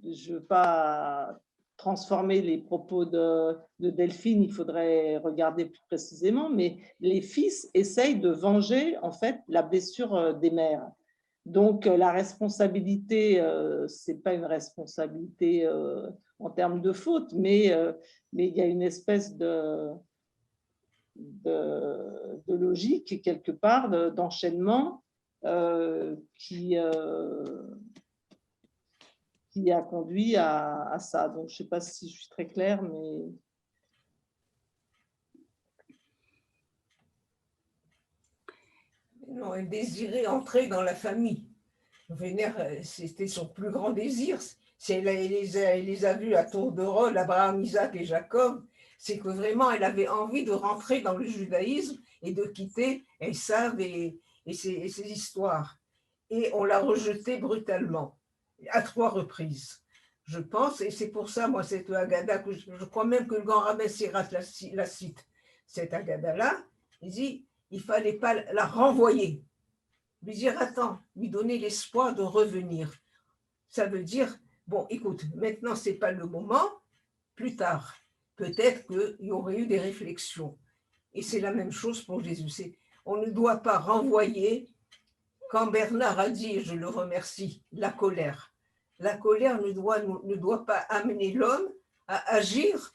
je ne veux pas transformer les propos de Delphine, il faudrait regarder plus précisément, mais les fils essayent de venger en fait la blessure des mères. Donc la responsabilité, ce n'est pas une responsabilité en termes de faute, mais il y a une espèce de logique quelque part, d'enchaînement qui a conduit à ça. Donc, je ne sais pas si je suis très claire, mais… Non, elle désirait entrer dans la famille. Vénère, c'était son plus grand désir. Elle les a vus à tour de rôle, Abraham, Isaac et Jacob. C'est que vraiment, elle avait envie de rentrer dans le judaïsme et de quitter Esav et ses histoires. Et on l'a rejetée brutalement, à 3 reprises. Je pense, et c'est pour ça, moi, cette Agada, que je crois même que le grand rabbin Sirat la cite, cette Agada-là, il dit, il ne fallait pas la renvoyer. Lui dire, attends, lui donner l'espoir de revenir. Ça veut dire, bon, écoute, maintenant, ce n'est pas le moment, plus tard, peut-être qu'il y aurait eu des réflexions. Et c'est la même chose pour Jésus. On ne doit pas renvoyer, quand Bernard a dit, je le remercie, la colère. La colère ne doit pas amener l'homme à agir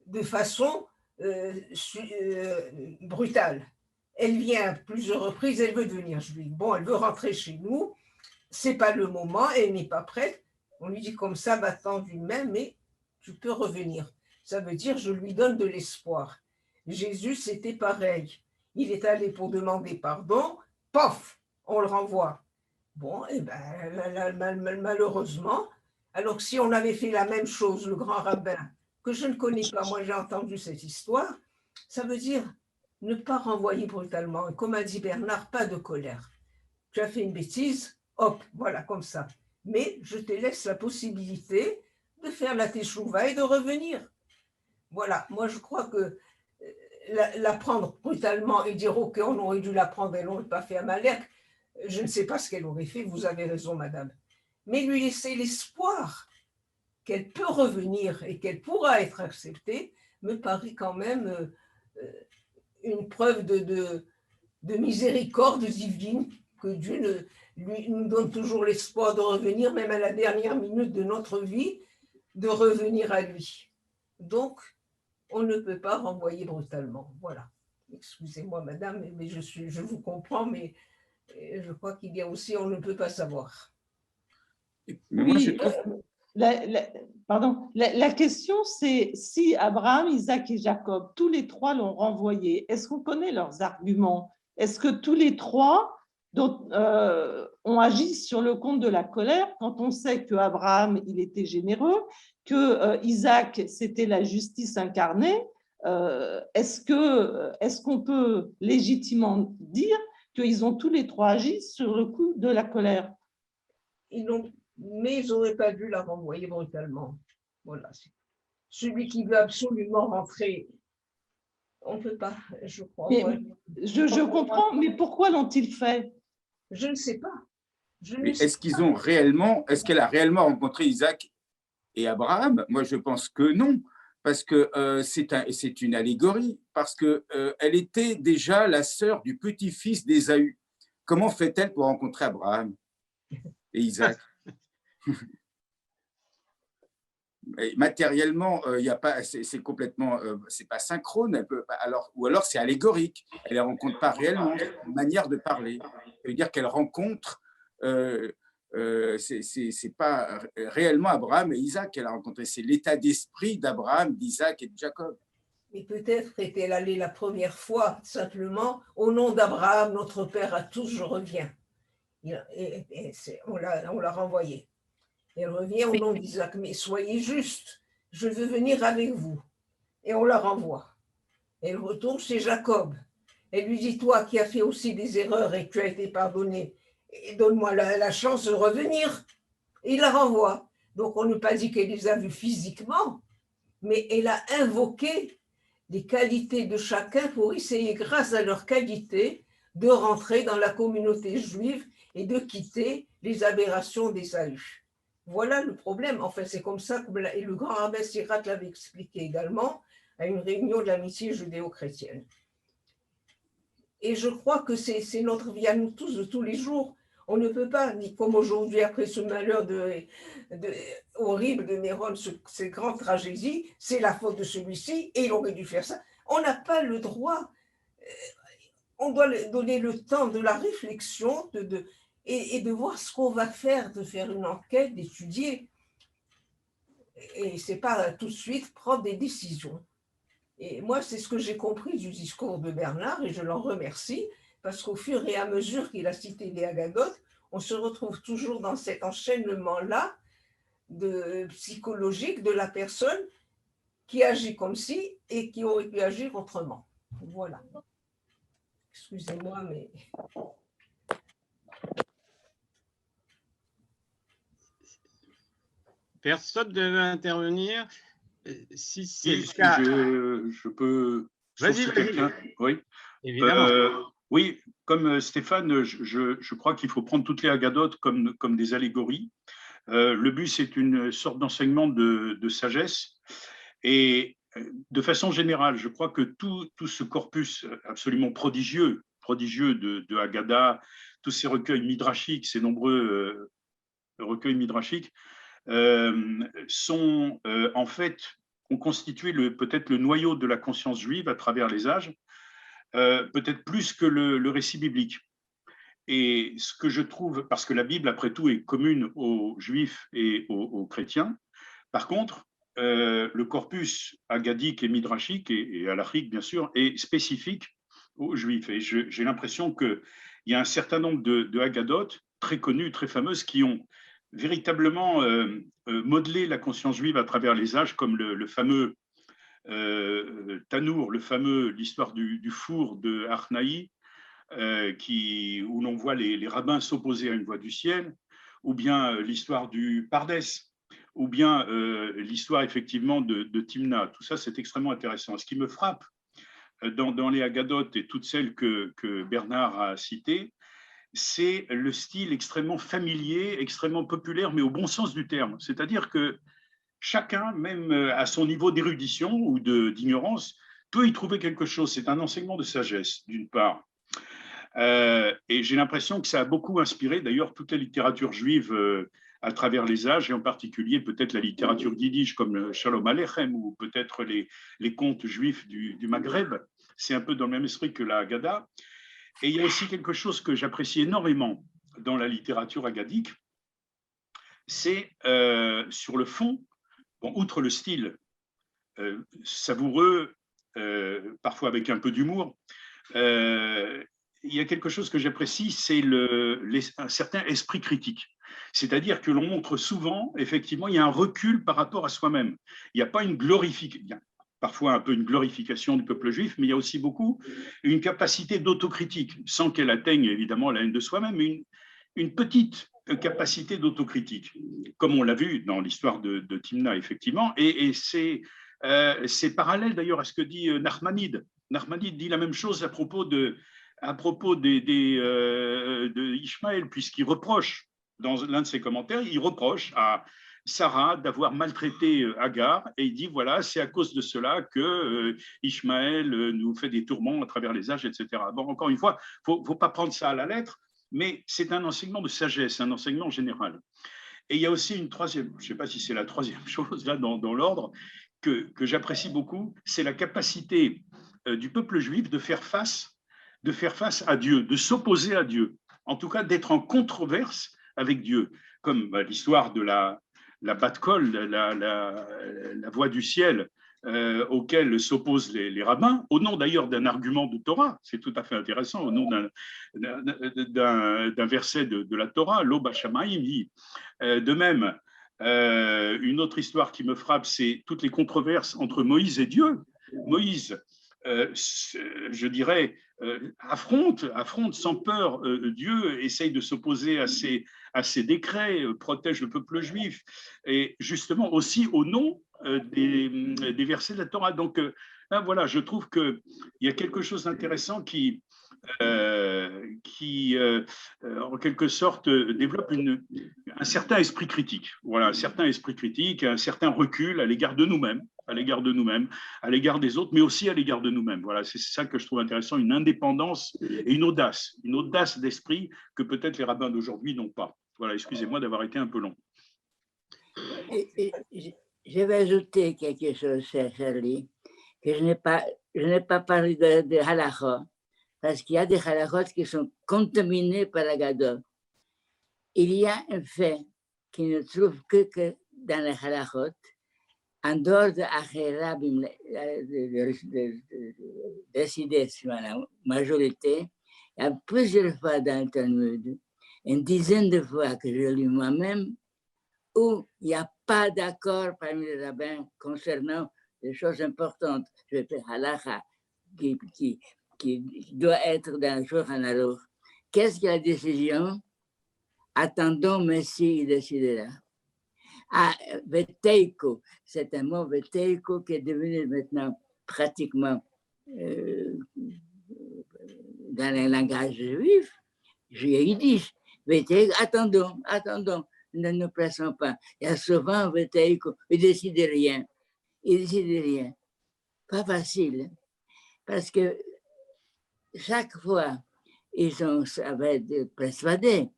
de façon brutale. Elle vient à plusieurs reprises, elle veut devenir juive. Bon, elle veut rentrer chez nous, c'est pas le moment, elle n'est pas prête. On lui dit comme ça, va-t'en d'une main, mais tu peux revenir. Ça veut dire, je lui donne de l'espoir. Jésus, c'était pareil. Il est allé pour demander pardon, pof, on le renvoie. Bon, et ben, malheureusement, alors que si on avait fait la même chose, le grand rabbin, que je ne connais pas, moi j'ai entendu cette histoire, ça veut dire ne pas renvoyer brutalement. Et comme a dit Bernard, pas de colère. Tu as fait une bêtise, hop, voilà, comme ça. Mais je te laisse la possibilité de faire la teshuva et de revenir. Voilà, moi je crois que la prendre brutalement et dire ok, on aurait dû la prendre, elle n'aurait pas fait un malheur, je ne sais pas ce qu'elle aurait fait, vous avez raison madame. Mais lui laisser l'espoir qu'elle peut revenir et qu'elle pourra être acceptée, me paraît quand même une preuve de miséricorde divine, que Dieu nous donne toujours l'espoir de revenir, même à la dernière minute de notre vie, de revenir à lui. Donc, on ne peut pas renvoyer brutalement. Voilà. Excusez-moi, madame, mais je vous comprends, mais je crois qu'il y a aussi, on ne peut pas savoir. Mais moi, je Oui, trouve... la question, c'est si Abraham, Isaac et Jacob, tous les trois l'ont renvoyé, est-ce qu'on connaît leurs arguments? Est-ce que tous les trois ont agi sur le compte de la colère, quand on sait que Abraham, il était généreux, que Isaac, c'était la justice incarnée? Est-ce qu'on peut légitimement dire qu'ils ont tous les trois agi sur le coup de la colère? Mais ils n'auraient pas dû la renvoyer brutalement. Voilà. Celui qui veut absolument rentrer, on ne peut pas, je crois. Je comprends, mais pourquoi l'ont-ils fait? Je ne sais pas. Est-ce qu'elle a réellement rencontré Isaac et Abraham? Moi, je pense que non, parce que c'est une allégorie, parce qu'elle était déjà la sœur du petit-fils d'Ésaü. Comment fait-elle pour rencontrer Abraham et Isaac? Matériellement, il y a pas, c'est complètement, c'est pas synchrone. Elle peut, ou alors c'est allégorique. Elle ne rencontre pas réellement, une manière de parler. Ça veut dire qu'elle rencontre, c'est pas réellement Abraham et Isaac qu'elle a rencontré. C'est l'état d'esprit d'Abraham, d'Isaac et de Jacob. Mais peut-être est-elle allée la première fois simplement au nom d'Abraham, notre père à tous, je reviens. On l'a renvoyée. Elle revient au nom d'Isaac, mais soyez juste, je veux venir avec vous. Et on la renvoie. Elle retourne chez Jacob. Elle lui dit, toi qui as fait aussi des erreurs et que tu as été pardonné, donne-moi la chance de revenir. Et il la renvoie. Donc on n'a pas dit qu'elle les a vus physiquement, mais elle a invoqué les qualités de chacun pour essayer, grâce à leurs qualités, de rentrer dans la communauté juive et de quitter les aberrations d'Ésaü. Voilà le problème. Enfin, c'est comme ça que le grand rabbin Sirat l'avait expliqué également à une réunion de l'amitié judéo-chrétienne. Et je crois que c'est notre vie à nous tous de tous les jours. On ne peut pas, ni comme aujourd'hui, après ce malheur horrible de Néron, ces grandes tragédies, c'est la faute de celui-ci et il aurait dû faire ça. On n'a pas le droit. On doit donner le temps de la réflexion, et de voir ce qu'on va faire, de faire une enquête, d'étudier. Et ce n'est pas tout de suite prendre des décisions. Et moi, c'est ce que j'ai compris du discours de Bernard, et je l'en remercie, parce qu'au fur et à mesure qu'il a cité les Agadotes, on se retrouve toujours dans cet enchaînement-là psychologique de la personne qui agit comme si et qui aurait pu agir autrement. Voilà. Excusez-moi, mais... Personne ne veut intervenir. Si c'est le cas, je peux. Vas-y. Oui. Évidemment. Oui, comme Stéphane, je crois qu'il faut prendre toutes les agadotes comme des allégories. Le but, c'est une sorte d'enseignement de sagesse. Et de façon générale, je crois que tout ce corpus absolument prodigieux de Haggadah, tous ces recueils midrashiques, ces nombreux recueils midrashiques, sont en fait, ont constitué peut-être le noyau de la conscience juive à travers les âges, peut-être plus que le récit biblique. Et ce que je trouve, parce que la Bible, après tout, est commune aux juifs et aux chrétiens, par contre, le corpus haggadique et midrashique et halachique, bien sûr, est spécifique aux juifs. Et j'ai l'impression qu'il y a un certain nombre de Haggadot très connues, très fameuses, qui ont véritablement modelé la conscience juive à travers les âges, comme le fameux Tanour, l'histoire du four de Arnaï, où l'on voit les rabbins s'opposer à une voix du ciel, ou bien l'histoire du Pardès, ou bien l'histoire effectivement de Timna. Tout ça, c'est extrêmement intéressant. Ce qui me frappe dans les Haggadot et toutes celles que Bernard a citées, c'est le style extrêmement familier, extrêmement populaire, mais au bon sens du terme. C'est-à-dire que chacun, même à son niveau d'érudition ou d'ignorance, peut y trouver quelque chose. C'est un enseignement de sagesse, d'une part. Et j'ai l'impression que ça a beaucoup inspiré d'ailleurs toute la littérature juive à travers les âges, et en particulier peut-être la littérature yiddish comme Shalom Aleichem, ou peut-être les contes juifs du Maghreb. C'est un peu dans le même esprit que la Haggadah. Et il y a aussi quelque chose que j'apprécie énormément dans la littérature haggadique, c'est sur le fond, bon, outre le style savoureux, parfois avec un peu d'humour, il y a quelque chose que j'apprécie, c'est un certain esprit critique. C'est-à-dire que l'on montre souvent, effectivement, il y a un recul par rapport à soi-même. Il n'y a pas une glorification, parfois un peu une glorification du peuple juif, mais il y a aussi beaucoup une capacité d'autocritique, sans qu'elle atteigne évidemment la haine de soi-même, mais une petite capacité d'autocritique, comme on l'a vu dans l'histoire de Timna, effectivement, et c'est parallèle d'ailleurs à ce que dit Nachmanide. Nachmanide dit la même chose à propos de Ishmaël, puisqu'il reproche, dans l'un de ses commentaires, il reproche à Sarah d'avoir maltraité Agar, et il dit voilà, c'est à cause de cela que Ishmaël nous fait des tourments à travers les âges, etc. Bon, encore une fois, il ne faut pas prendre ça à la lettre, mais c'est un enseignement de sagesse, un enseignement général. Et il y a aussi une troisième, je ne sais pas si c'est la troisième chose là dans l'ordre, que j'apprécie beaucoup, c'est la capacité du peuple juif de faire face à Dieu, de s'opposer à Dieu, en tout cas d'être en controverse avec Dieu, comme l'histoire de la Bat-Kol, la voix du ciel, auquel s'opposent les rabbins, au nom d'ailleurs d'un argument de Torah, c'est tout à fait intéressant, au nom d'un verset de la Torah, Lo Bashamaim. De même, une autre histoire qui me frappe, c'est toutes les controverses entre Moïse et Dieu. Moïse, je dirais, affronte sans peur Dieu, essaye de s'opposer à ses décrets, protège le peuple juif, et justement aussi au nom des versets de la Torah. Donc là, voilà, je trouve qu'il y a quelque chose d'intéressant qui en quelque sorte, développe un certain esprit critique. Voilà, un certain esprit critique, un certain recul à l'égard de nous-mêmes, à l'égard des autres, mais aussi à l'égard de nous-mêmes. Voilà, c'est ça que je trouve intéressant, une indépendance et une audace d'esprit que peut-être les rabbins d'aujourd'hui n'ont pas. Voilà, excusez-moi d'avoir été un peu long. Je vais ajouter quelque chose, cher Charlie, que je n'ai pas parlé de halakha, parce qu'il y a des halakhot qui sont contaminés par la Haggadot. Il y a un fait qui ne trouve que dans les halakhot, en dehors de Acherabim, décider sur la majorité, il y a plusieurs fois dans le Talmud, une dizaine de fois que je lis moi-même, où il n'y a pas d'accord parmi les rabbins concernant des choses importantes. Je vais faire halakha, qui doit être d'un jour en un autre. Qu'est-ce que la décision? Attendons, Messie, il décidera. Ah, Veteiko, c'est un mot Veteiko qui est devenu maintenant pratiquement dans le langage juif, yiddish. Veteiko, attendons, ne nous pressons pas. Il y a souvent Veteiko, il ne décide rien. pas facile, parce que chaque fois, ils ont avaient persuadé.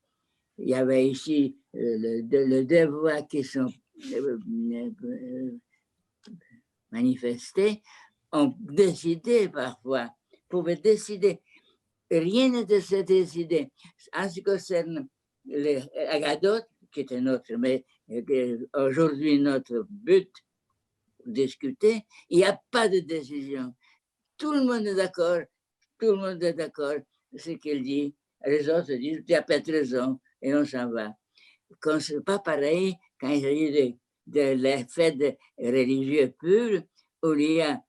Il y avait ici le deux voix qui sont manifestées, ont décidé parfois, pouvaient décider. Rien n'était décidé. En ce qui concerne Agadot, qui était notre, mais aujourd'hui notre but pour discuter, il n'y a pas de décision. Tout le monde est d'accord, tout le monde est d'accord, ce qu'il dit. Les autres disent, tu as peut-être raison, et on s'en va. Quand ce n'est pas pareil, quand il s'agit de les fêtes religieux purs, où il y a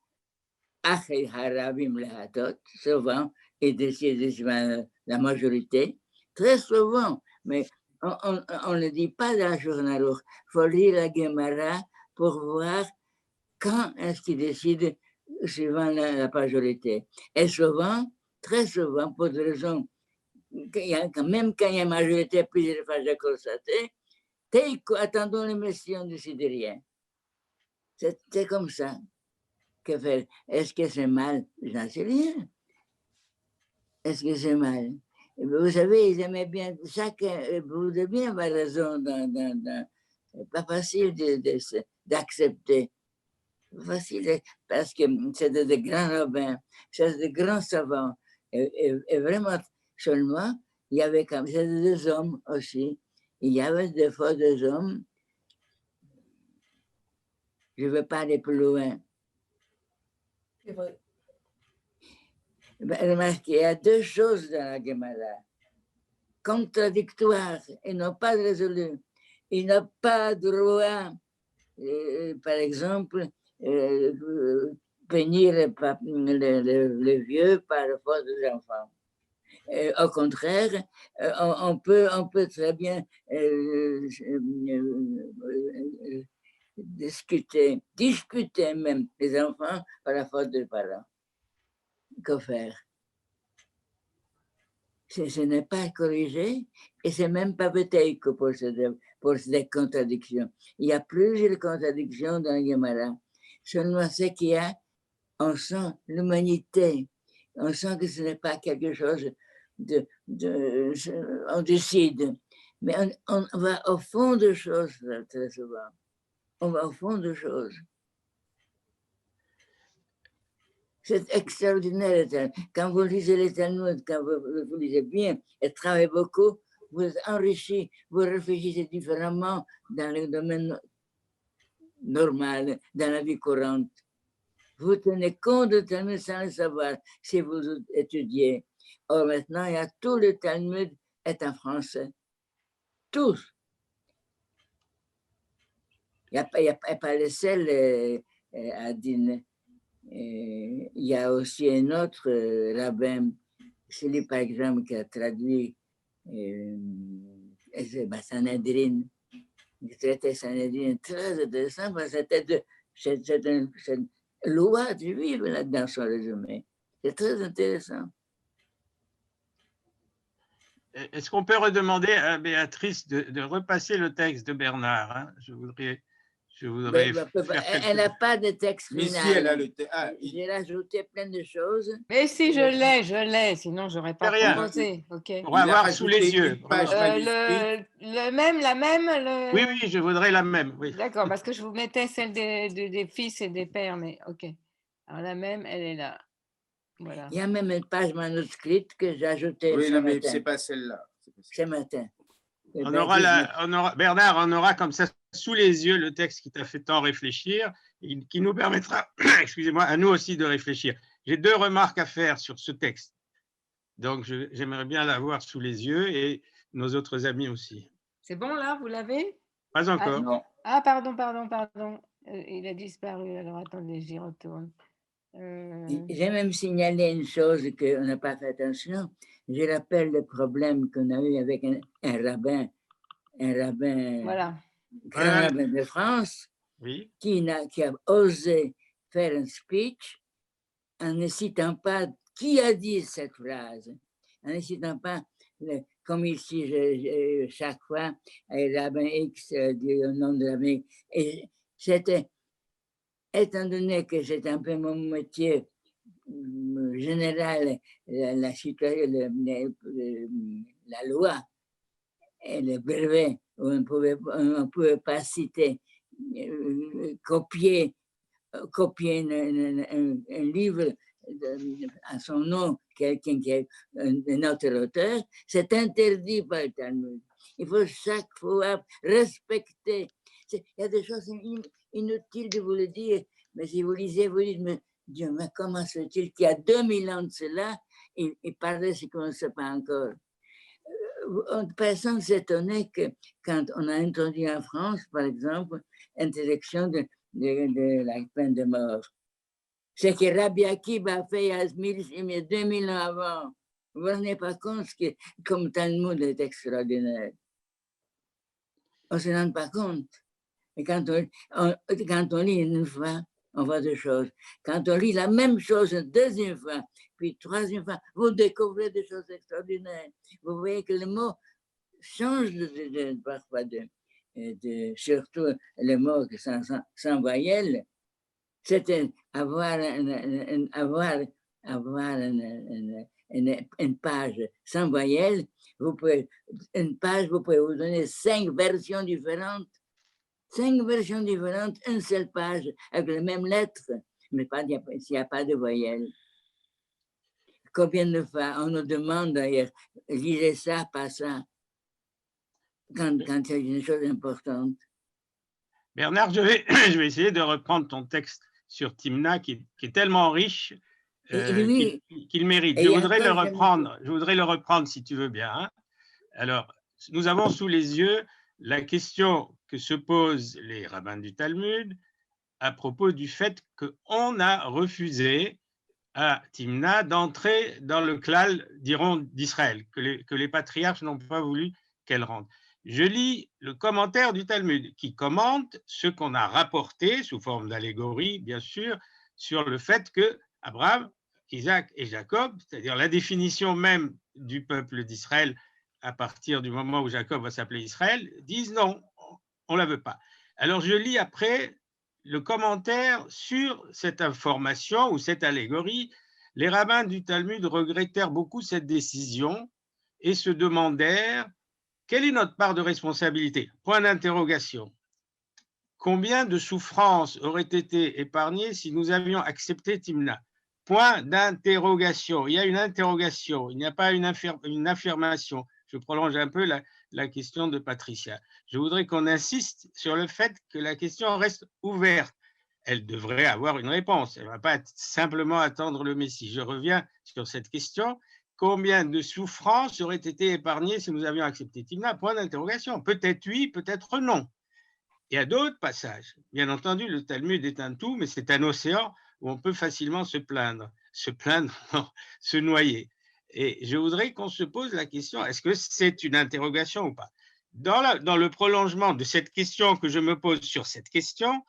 Achei Harabim Lehatot, souvent, et décident la majorité, très souvent, mais on ne dit pas dans le journal, il faut lire la Gemara pour voir quand est-ce qu'ils décident suivant la majorité. Et souvent, très souvent, pour des raisons, même quand il y a majorité, plusieurs fois j'ai constaté, attendons les messieurs, on ne décide rien. C'est comme ça. Que faire? Est-ce que c'est mal? Je n'en sais rien. Est-ce que c'est mal? Vous savez, ils aimaient bien, chacun, vous devez bien avoir raison, c'est pas facile d'accepter. Facile, parce que c'était de grands rabbins, c'était de grands savants. Et vraiment, seulement, il y avait comme ça des hommes aussi. Il y avait des fois des hommes. Je ne veux pas aller plus loin. C'est vrai. Remarquez, il y a deux choses dans la Gemara. Contradictoires et non pas résolues. Il n'a pas droit, par exemple, punir les vieux par la faute des enfants. Au contraire, on peut très bien discuter même les enfants par la faute des parents. Que faire? Ce n'est pas corrigé et c'est même pas peut-être pour ces contradictions. Il y a plusieurs contradictions dans la Gemara. Seulement ce qu'il y a, on sent l'humanité. On sent que ce n'est pas quelque chose on décide. Mais on va au fond des choses très souvent. On va au fond des choses. C'est extraordinaire. Quand vous lisez les Talmuds, quand vous lisez bien et travaillez beaucoup, vous êtes enrichi, vous réfléchissez différemment dans le domaine normal, dans la vie courante. Vous tenez compte de Talmud sans le savoir si vous étudiez. Or maintenant, il y a tout le Talmud est en français. Tous. Il n'y a pas le seul à Dîner. Il y a aussi un autre rabbin, celui par exemple qui a traduit Sanhedrin, qui traitait Sanhedrin, très intéressant parce que c'est une loi juive là-dedans, son résumé. C'est très intéressant. Est-ce qu'on peut redemander à Béatrice de repasser le texte de Bernard, hein? Je voudrais elle n'a pas de texte final. Mais si elle a le texte. J'ai rajouté plein de choses. Mais si, je l'ai, sinon je n'aurais pas commencé. Okay. Pour avoir sous les yeux. La même. Oui, je voudrais la même. Oui. D'accord, parce que je vous mettais celle des fils et des pères, mais ok. Alors la même, elle est là. Voilà. Il y a même une page manuscrite que j'ai ajoutée. Oui, non, mais ce n'est pas celle-là. Ce matin. Bernard, on aura comme ça sous les yeux le texte qui t'a fait tant réfléchir et qui nous permettra, excusez-moi, à nous aussi de réfléchir. J'ai deux remarques à faire sur ce texte. Donc, j'aimerais bien l'avoir sous les yeux et nos autres amis aussi. C'est bon là, vous l'avez? Pas encore. Pardon. Il a disparu, alors attendez, j'y retourne. J'ai même signalé une chose qu'on n'a pas fait attention. Je rappelle le problème qu'on a eu avec un rabbin, voilà. Grand rabbin de France, oui. qui a osé faire un speech en ne citant pas qui a dit cette phrase, en ne citant pas, comme ici, chaque fois, rabbin X dit au nom de rabbin. Et c'était étant donné que c'est un peu mon métier général, la loi et le brevet, on ne pouvait pas citer, copier un livre à son nom, quelqu'un qui est un autre auteur, c'est interdit par le Talmud. Il faut chaque fois respecter. Il y a des choses inutiles de vous le dire, mais si vous lisez, vous dites, mais Dieu, mais comment se fait-il qu'il y a 2000 ans de cela, il parlait ce qu'on ne sait pas encore. Personne s'étonnait que quand on a introduit en France, par exemple, l'interdiction de la peine de mort. C'est que Rabbi Akiva a fait il y a 2000 ans avant. Vous ne vous rendez pas compte que comme Talmud est extraordinaire. On ne se rend pas compte. Et quand on lit une fois, on voit deux choses. Quand on lit la même chose une deuxième fois, puis troisième fois, vous découvrez des choses extraordinaires. Vous voyez que le mot change parfois surtout le mot sans voyelle. C'était avoir une page sans voyelle. Une page, vous pouvez vous donner 5 versions différentes. 5 versions différentes, une seule page avec les mêmes lettres, mais s'il n'y a pas de voyelle. Combien de fois on nous demande d'ailleurs, lisez ça, pas ça, quand c'est une chose importante. Bernard, je vais essayer de reprendre ton texte sur Timna qui est tellement riche qu'il mérite. Je voudrais le reprendre si tu veux bien. Hein. Alors, nous avons sous les yeux la question que se posent les rabbins du Talmud à propos du fait qu'on a refusé à Timna d'entrer dans le klal, diront, d'Israël, que les patriarches n'ont pas voulu qu'elle rentre. Je lis le commentaire du Talmud qui commente ce qu'on a rapporté sous forme d'allégorie, bien sûr, sur le fait que Abraham, Isaac et Jacob, c'est-à-dire la définition même du peuple d'Israël à partir du moment où Jacob va s'appeler Israël, disent non, on ne la veut pas. Alors je lis après le commentaire sur cette information ou cette allégorie. Les rabbins du Talmud regrettèrent beaucoup cette décision et se demandèrent quelle est notre part de responsabilité? Point d'interrogation. Combien de souffrances auraient été épargnées si nous avions accepté Timna? Point d'interrogation. Il y a une interrogation, il n'y a pas une affirmation. Je prolonge un peu la question de Patricia. Je voudrais qu'on insiste sur le fait que la question reste ouverte. Elle devrait avoir une réponse. Elle ne va pas simplement attendre le Messie. Je reviens sur cette question. Combien de souffrances auraient été épargnées si nous avions accepté Timna? Point d'interrogation. Peut-être oui, peut-être non. Il y a d'autres passages. Bien entendu, le Talmud est un tout, mais c'est un océan où on peut facilement se plaindre, non, se noyer. Et je voudrais qu'on se pose la question, est-ce que c'est une interrogation ou pas? Dans le prolongement de cette question que je me pose sur cette question,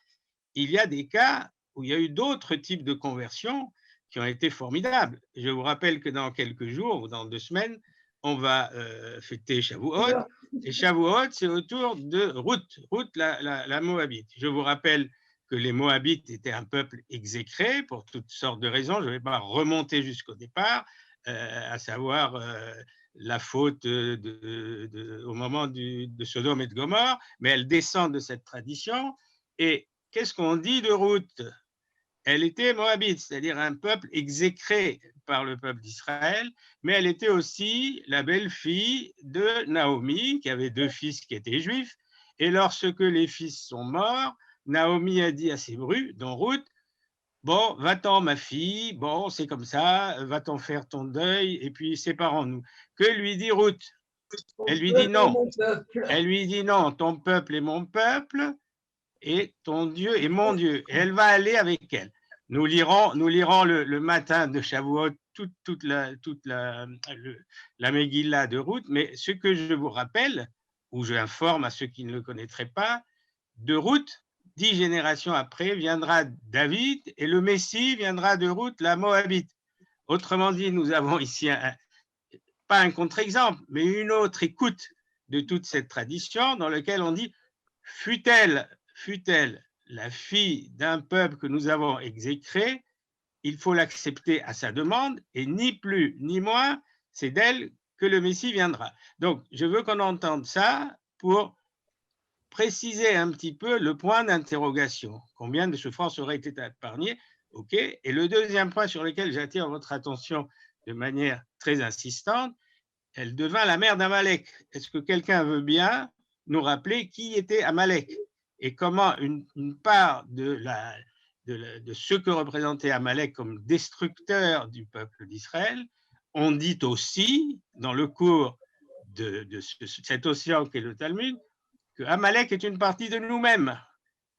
il y a des cas où il y a eu d'autres types de conversions qui ont été formidables. Je vous rappelle que dans quelques jours ou dans 2 semaines, on va fêter Shavuot. Et Shavuot, c'est autour de Ruth la Moabite. Je vous rappelle que les Moabites étaient un peuple exécré pour toutes sortes de raisons. Je ne vais pas remonter jusqu'au départ, à savoir la faute au moment de Sodome et de Gomorrhe, mais elle descend de cette tradition. Et qu'est-ce qu'on dit de Ruth? Elle était moabite, c'est-à-dire un peuple exécré par le peuple d'Israël, mais elle était aussi la belle-fille de Naomi, qui avait 2 fils qui étaient juifs. Et lorsque les fils sont morts, Naomi a dit à ses brus, dont Ruth, bon, va-t'en ma fille, bon, c'est comme ça, va-t'en faire ton deuil, et puis séparons-nous. Que lui dit Ruth? Elle lui dit non. Elle lui dit non, ton peuple est mon peuple, et ton Dieu est mon Dieu. Et elle va aller avec elle. Nous lirons le matin de Shavuot toute la Megillah de Ruth, mais ce que je vous rappelle, ou j'informe à ceux qui ne le connaîtraient pas, de Ruth, 10 générations après, viendra David, et le Messie viendra de Ruth, la Moabite. Autrement dit, nous avons ici pas un contre-exemple, mais une autre écoute de toute cette tradition dans laquelle on dit fut-elle la fille d'un peuple que nous avons exécré, il faut l'accepter à sa demande, et ni plus ni moins, c'est d'elle que le Messie viendra. Donc, je veux qu'on entende ça pour préciser un petit peu le point d'interrogation. Combien de souffrances auraient été épargnées? OK. Et le deuxième point sur lequel j'attire votre attention de manière très insistante, elle devint la mère d'Amalek. Est-ce que quelqu'un veut bien nous rappeler qui était Amalek et comment une part de ce que représentait Amalek comme destructeur du peuple d'Israël, on dit aussi, dans le cours de cet océan qu'est le Talmud, que Amalek est une partie de nous-mêmes.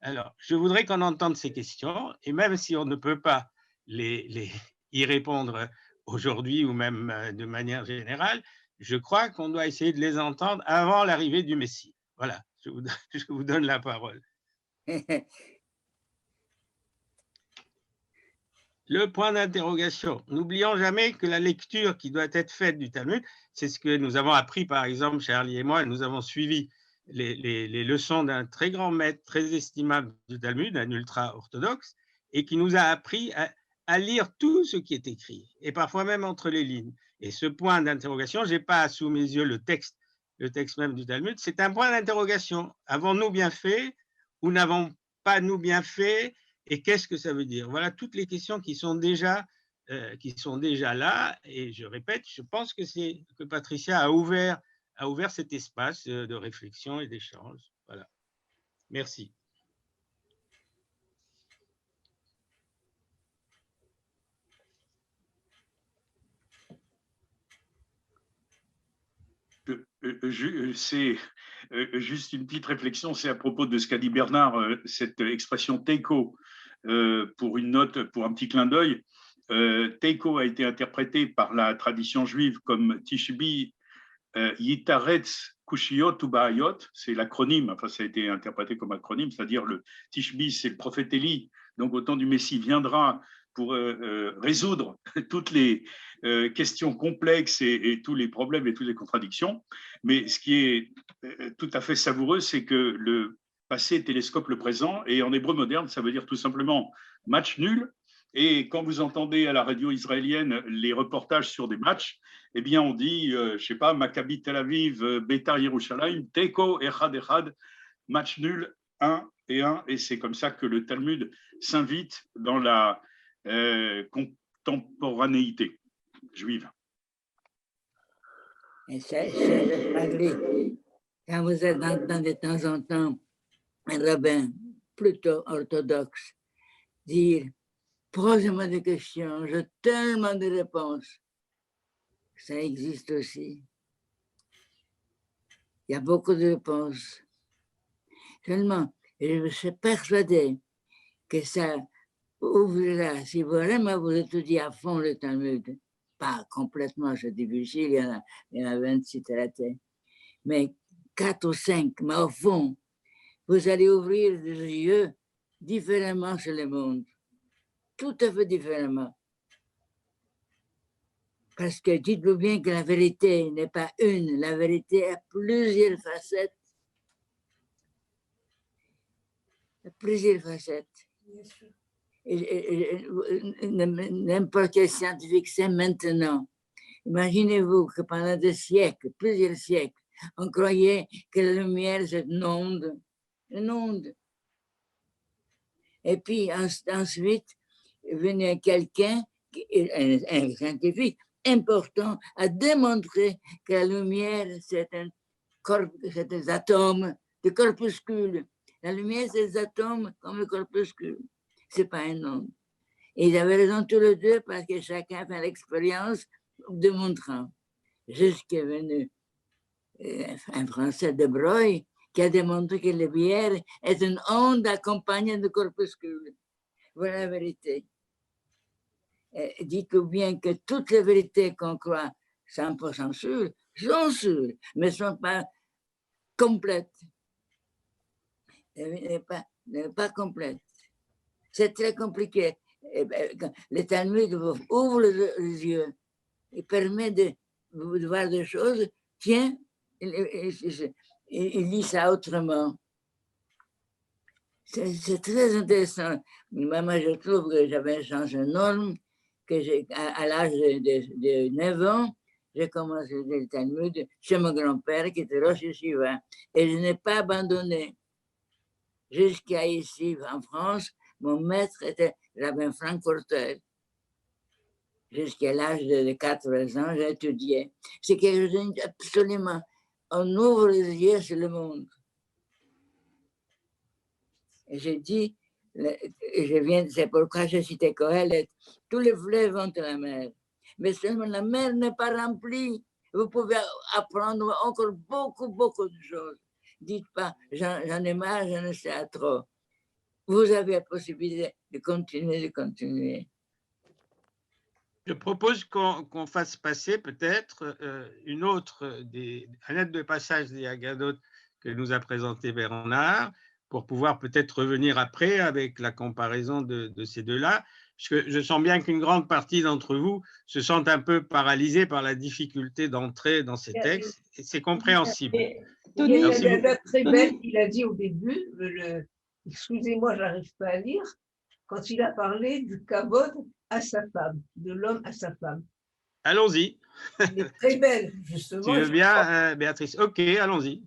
Alors, je voudrais qu'on entende ces questions, et même si on ne peut pas y répondre aujourd'hui ou même de manière générale, je crois qu'on doit essayer de les entendre avant l'arrivée du Messie. Voilà, je vous donne la parole. Le point d'interrogation. N'oublions jamais que la lecture qui doit être faite du Talmud, c'est ce que nous avons appris, par exemple, Charlie et moi, nous avons suivi les leçons d'un très grand maître, très estimable du Talmud, un ultra-orthodoxe, et qui nous a appris à lire tout ce qui est écrit, et parfois même entre les lignes. Et ce point d'interrogation, je n'ai pas sous mes yeux le texte même du Talmud, c'est un point d'interrogation. Avons-nous bien fait ou n'avons pas nous bien fait? Et qu'est-ce que ça veut dire? Voilà toutes les questions qui sont déjà là. Et je répète, je pense que Patricia a ouvert cet espace de réflexion et d'échange. Voilà. Merci. C'est juste une petite réflexion, c'est à propos de ce qu'a dit Bernard, cette expression teiko, pour une note, pour un petit clin d'œil. Teiko a été interprété par la tradition juive comme Tishbi Yitaretz Kushiyot ou Bahayot, c'est l'acronyme, enfin ça a été interprété comme acronyme, c'est-à-dire le Tishbi, c'est le prophète Élie, donc au temps du Messie viendra pour résoudre toutes les questions complexes et tous les problèmes et toutes les contradictions. Mais ce qui est tout à fait savoureux, c'est que le passé télescope le présent, et en hébreu moderne, ça veut dire tout simplement match nul. Et quand vous entendez à la radio israélienne les reportages sur des matchs, eh bien on dit, je ne sais pas, Maccabi Tel Aviv, Beitar Yerushalayim, Teiko Echad Echad, match nul 1 et 1, et c'est comme ça que le Talmud s'invite dans la contemporanéité juive. Et ça, je parlais, quand vous entendez de temps en temps un rabbin plutôt orthodoxe dire « Posez-moi des questions, j'ai tellement de réponses ». Ça existe aussi. Il y a beaucoup de réponses. Seulement, je suis persuadé que ça ouvrira, si vraiment vous étudiez à fond le Talmud, pas complètement, c'est difficile, il y en a 26 traités, mais 4 ou 5, mais au fond, vous allez ouvrir les yeux différemment sur le monde, tout à fait différemment. Parce que dites-vous bien que la vérité n'est pas une, la vérité a plusieurs facettes. Plusieurs facettes. N'importe quel scientifique sait maintenant. Imaginez-vous que pendant des siècles, plusieurs siècles, on croyait que la lumière c'est une onde. Et puis ensuite, venait quelqu'un, un scientifique important, à démontrer que la lumière c'est des atomes, des corpuscules. La lumière, c'est des atomes comme le corpuscule. Ce n'est pas un onde. Et ils avaient raison tous les deux parce que chacun fait l'expérience démontrant. Jusqu'à venu un Français de Broglie qui a démontré que la lumière est une onde accompagnée de corpuscules. Voilà la vérité. Dites-vous bien que toutes les vérités qu'on croit 100% sûres sont sûres, mais ne sont pas complètes. N'est pas complète. C'est très compliqué. Le Talmud vous ouvre les yeux et permet de voir des choses. Tiens, il lit ça autrement. C'est très intéressant. Moi, je trouve que j'avais un chance énorme, que à l'âge de 9 ans, j'ai commencé le Talmud chez mon grand-père qui était Rosh Yeshiva. Et je n'ai pas abandonné. Jusqu'à ici, en France, mon maître était rabbin Frankfurter. Jusqu'à l'âge de 80 ans, j'ai étudié. C'est quelque chose absolument. On ouvre les yeux sur le monde. Et j'ai dit, c'est pourquoi je citais Kohelet, tous les fleuves vont à la mer. Mais seulement la mer n'est pas remplie. Vous pouvez apprendre encore beaucoup, beaucoup de choses. Dites pas, j'en ai marre, j'en sais à trop. Vous avez la possibilité de continuer. Je propose qu'on fasse passer peut-être un autre des passages des Haggadot que nous a présenté Bernard, pour pouvoir peut-être revenir après avec la comparaison de ces deux-là. Je sens bien qu'une grande partie d'entre vous se sentent un peu paralysés par la difficulté d'entrer dans ces textes, et c'est compréhensible. Il y a une Haggadah très belle qu'il a dit au début, excusez-moi, je n'arrive pas à lire, quand il a parlé du kavod à sa femme, de l'homme à sa femme. Allons-y. Elle est très belle, justement. Tu veux bien, Béatrice? Ok, allons-y.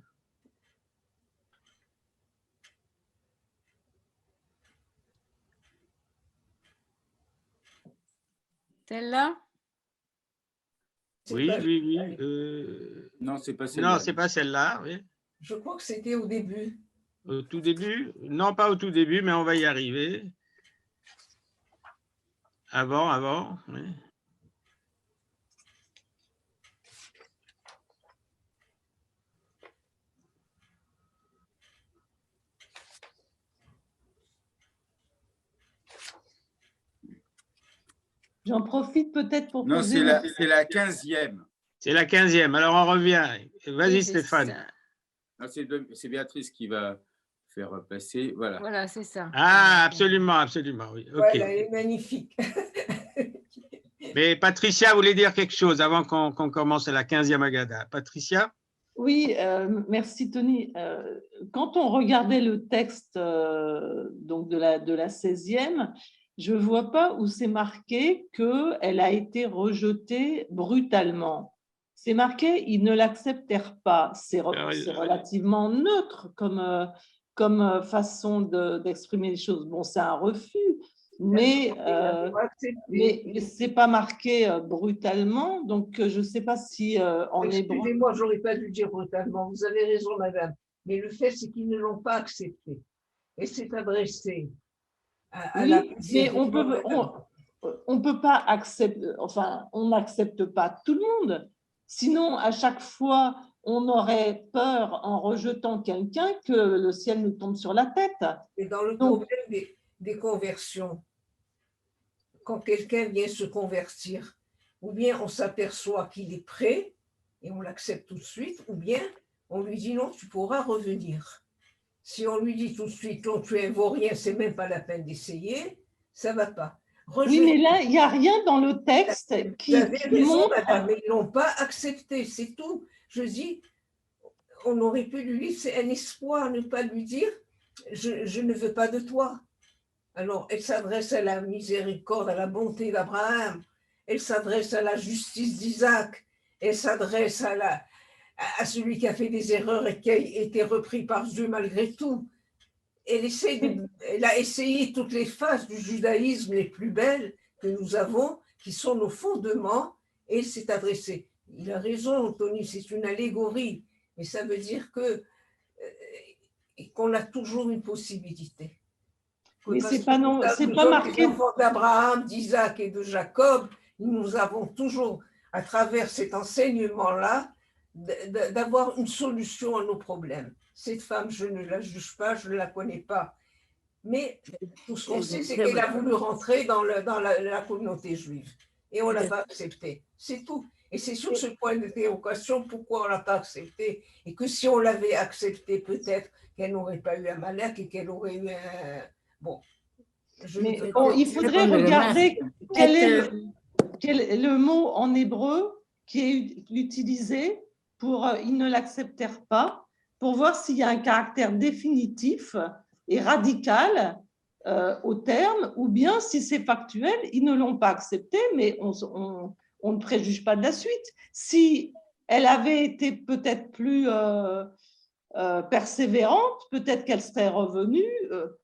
Celle-là? Oui. Non, c'est pas celle-là. Non, c'est pas celle-là. Oui. Je crois que c'était au début. Au tout début? Non, pas au tout début, mais on va y arriver. Avant, oui. J'en profite peut-être pour Non, poser... c'est la 15e. C'est la 15e, alors on revient. Vas-y, oui, Stéphane. C'est Béatrice qui va faire passer. Voilà, c'est ça. Ah, absolument, oui. Okay. Voilà, elle est magnifique. Mais Patricia voulait dire quelque chose avant qu'on commence à la 15e Haggadah. Patricia? Oui, merci Tony. Quand on regardait le texte donc de la 16e, je ne vois pas où c'est marqué qu'elle a été rejetée brutalement. C'est marqué « ils ne l'acceptèrent pas ». C'est relativement neutre comme façon d'exprimer les choses. Bon, c'est un refus, mais ce n'est pas marqué brutalement. Donc, je ne sais pas si en hébreu… Excusez-moi, je n'aurais pas dû dire brutalement. Vous avez raison, madame. Mais le fait, c'est qu'ils ne l'ont pas accepté. Et c'est adressé à la… Mais on peut pas accepter… Enfin, on n'accepte pas tout le monde. Sinon, à chaque fois, on aurait peur en rejetant quelqu'un que le ciel nous tombe sur la tête. Et dans le problème des conversions, quand quelqu'un vient se convertir, ou bien on s'aperçoit qu'il est prêt et on l'accepte tout de suite, ou bien on lui dit non, tu pourras revenir. Si on lui dit tout de suite non, tu es un vaurien, c'est même pas la peine d'essayer, ça ne va pas. Oui, mais là, il n'y a rien dans le texte qui montre… Madame, mais ils ne l'ont pas accepté, c'est tout. Je dis, on aurait pu lui dire, c'est un espoir, ne pas lui dire, je ne veux pas de toi. Alors, elle s'adresse à la miséricorde, à la bonté d'Abraham, elle s'adresse à la justice d'Isaac, elle s'adresse à celui qui a fait des erreurs et qui a été repris par Dieu malgré tout. Elle a essayé toutes les phases du judaïsme les plus belles que nous avons, qui sont nos fondements, et s'est adressée. Il a raison, Tony, c'est une allégorie, mais ça veut dire qu'on a toujours une possibilité. Mais c'est pas marqué. Les enfants d'Abraham, d'Isaac et de Jacob, nous avons toujours, à travers cet enseignement-là, d'avoir une solution à nos problèmes. Cette femme, je ne la juge pas, je ne la connais pas. Mais tout ce qu'on sait, c'est qu'elle a voulu rentrer dans la communauté juive. Et on ne l'a pas accepté. C'est tout. Et c'est sur ce point d'interrogation pourquoi on ne l'a pas accepté. Et que si on l'avait accepté, peut-être qu'elle n'aurait pas eu un malheur et qu'elle aurait eu un… Bon. Il faudrait regarder quel est le mot en hébreu qui est utilisé pour « ils ne l'acceptèrent pas », pour voir s'il y a un caractère définitif et radical au terme, ou bien si c'est factuel, ils ne l'ont pas accepté, mais on ne préjuge pas de la suite. Si elle avait été peut-être plus persévérante, peut-être qu'elle serait revenue.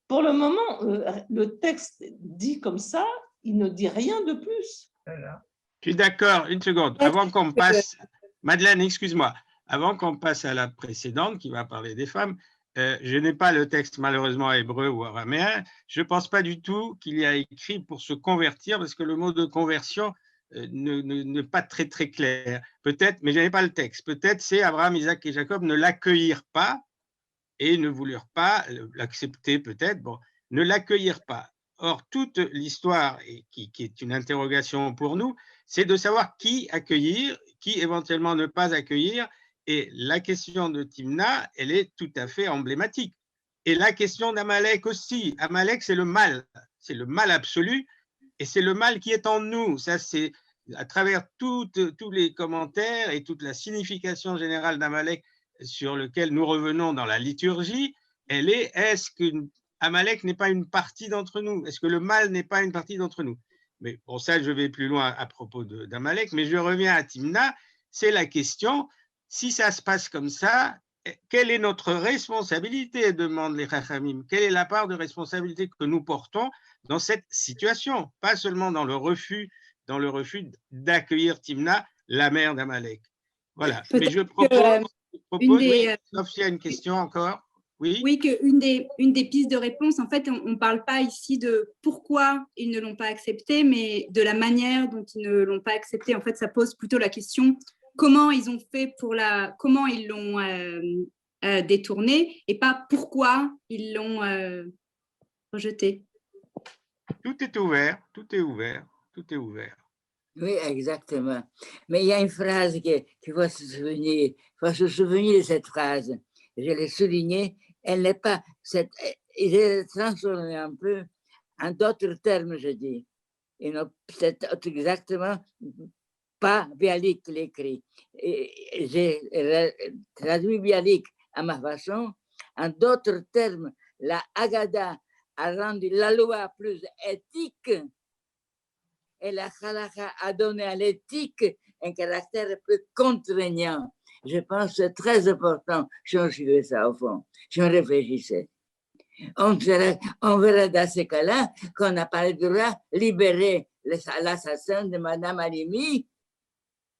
Pour le moment, le texte dit comme ça, il ne dit rien de plus. Voilà. Je suis d'accord, une seconde. Avant qu'on passe, Madeleine, excuse-moi, avant qu'on passe à la précédente qui va parler des femmes, je n'ai pas le texte malheureusement hébreu ou araméen. Je ne pense pas du tout qu'il y a écrit pour se convertir, parce que le mot de conversion n'est pas très très clair. Peut-être, mais je n'avais pas le texte. Peut-être c'est Abraham, Isaac et Jacob ne l'accueillirent pas et ne voulurent pas l'accepter, peut-être, bon, ne l'accueillirent pas. Or, toute l'histoire, qui est une interrogation pour nous, c'est de savoir qui accueillir, qui éventuellement ne pas accueillir. Et la question de Timna, elle est tout à fait emblématique. Et la question d'Amalek aussi. Amalek, c'est le mal absolu, et c'est le mal qui est en nous. Ça, c'est à travers tous les commentaires et toute la signification générale d'Amalek sur lequel nous revenons dans la liturgie, elle est, est-ce qu'Amalek n'est pas une partie d'entre nous? Est-ce que le mal n'est pas une partie d'entre nous? Mais pour ça, je vais plus loin à propos d'Amalek, mais je reviens à Timna. C'est la question, si ça se passe comme ça, quelle est notre responsabilité, demandent les Chachamim? Quelle est la part de responsabilité que nous portons dans cette situation? Pas seulement dans le refus d'accueillir Timna, la mère d'Amalek. Voilà. Mais je propose, oui, sauf s'il y a une question encore. Oui, oui, qu'une des pistes de réponse, en fait, on ne parle pas ici de pourquoi ils ne l'ont pas accepté, mais de la manière dont ils ne l'ont pas accepté. En fait, ça pose plutôt la question comment ils ont fait comment ils l'ont détourné, et pas pourquoi ils l'ont rejeté. Tout est ouvert, tout est ouvert, tout est ouvert. Oui, exactement. Mais il y a une phrase qu'il faut se souvenir. Il faut se souvenir de cette phrase. Je l'ai soulignée. Elle n'est pas. Il est transformé un peu en d'autres termes, je dis. Et non, c'est exactement pas Bialik qui l'écrit. J'ai traduit Bialik à ma façon. En d'autres termes, la Haggadah a rendu la loi plus éthique. Et la halakha a donné à l'éthique un caractère plus contraignant. Je pense que c'est très important si on suivait ça au fond, si on réfléchissait. On verra dans ce cas-là qu'on n'a pas le droit de libérer l'assassin de Madame Halimi,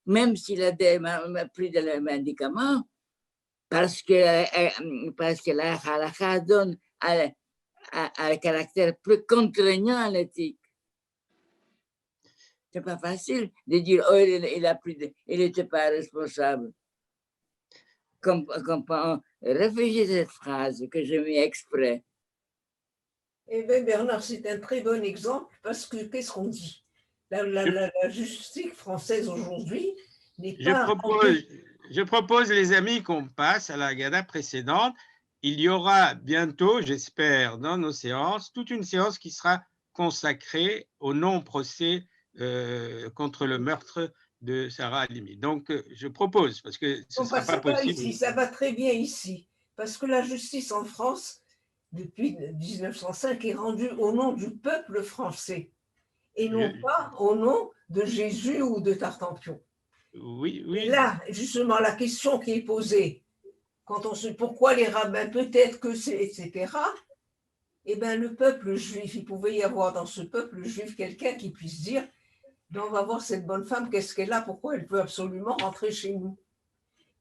même s'il a pris des médicaments, parce que la halakha donne un caractère plus contraignant à l'éthique. C'est pas facile de dire oh il n'était pas responsable. Réfléchissez cette phrase que j'ai mis exprès. Eh bien, Bernard, c'est un très bon exemple parce que qu'est-ce qu'on dit? La justice française aujourd'hui n'est pas. Je propose, les amis, qu'on passe à la Haggadah précédente. Il y aura bientôt, j'espère, dans nos séances, toute une séance qui sera consacrée au non-procès contre le meurtre de Sarah Halimi. Donc, je propose, parce que ce ne sera pas possible. Ici, ça va très bien ici, parce que la justice en France, depuis 1905, est rendue au nom du peuple français, et non pas au nom de Jésus ou de Tartampion. Oui. Et là, justement, la question qui est posée, quand on se dit pourquoi les rabbins, peut-être que c'est, etc., eh bien, le peuple juif, il pouvait y avoir dans ce peuple juif quelqu'un qui puisse dire on va voir cette bonne femme, qu'est-ce qu'elle a, pourquoi elle peut absolument rentrer chez nous.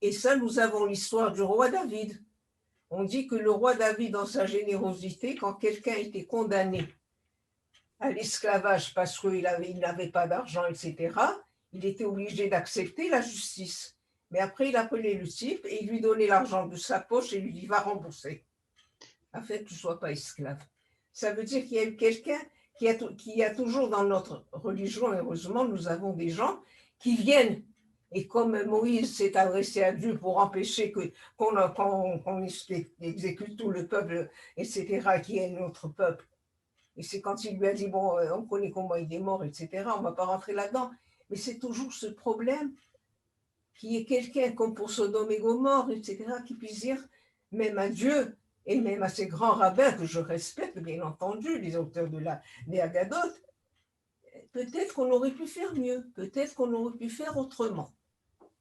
Et ça, nous avons l'histoire du roi David. On dit que le roi David, dans sa générosité, quand quelqu'un était condamné à l'esclavage parce qu'il n'avait pas d'argent, etc., il était obligé d'accepter la justice. Mais après, il appelait le type et il lui donnait l'argent de sa poche et lui dit va rembourser, afin que tu ne sois pas esclave. Ça veut dire qu'il y a eu quelqu'un qui a toujours dans notre religion, heureusement, nous avons des gens qui viennent, et comme Moïse s'est adressé à Dieu pour empêcher qu'on exécute tout le peuple, etc., qui est notre peuple. Et c'est quand il lui a dit, bon, on connaît comment il est mort, etc., on ne va pas rentrer là-dedans. Mais c'est toujours ce problème qui est quelqu'un comme pour Sodome et Gomorrhe, etc., qui puisse dire, même à Dieu, et même à ces grands rabbins que je respecte, bien entendu, les auteurs de la Haggadot, peut-être qu'on aurait pu faire mieux, peut-être qu'on aurait pu faire autrement.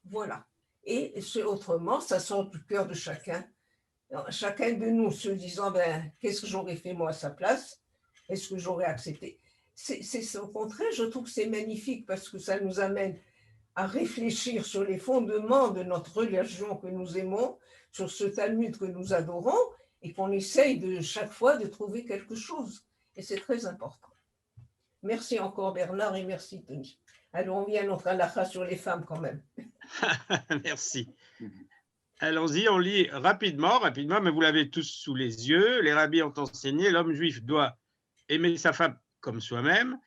Voilà. Et ce autrement, ça sort du cœur de chacun. Chacun de nous se disant, ben, qu'est-ce que j'aurais fait moi à sa place? Est-ce que j'aurais accepté? C'est au contraire, je trouve que c'est magnifique parce que ça nous amène à réfléchir sur les fondements de notre religion que nous aimons, sur ce Talmud que nous adorons, et qu'on essaye de chaque fois de trouver quelque chose. Et c'est très important. Merci encore Bernard et merci Tony. Alors on vient à notre halakha sur les femmes quand même. Merci. Allons-y, on lit rapidement, mais vous l'avez tous sous les yeux. Les rabbis ont enseigné, l'homme juif doit aimer sa femme comme soi-même,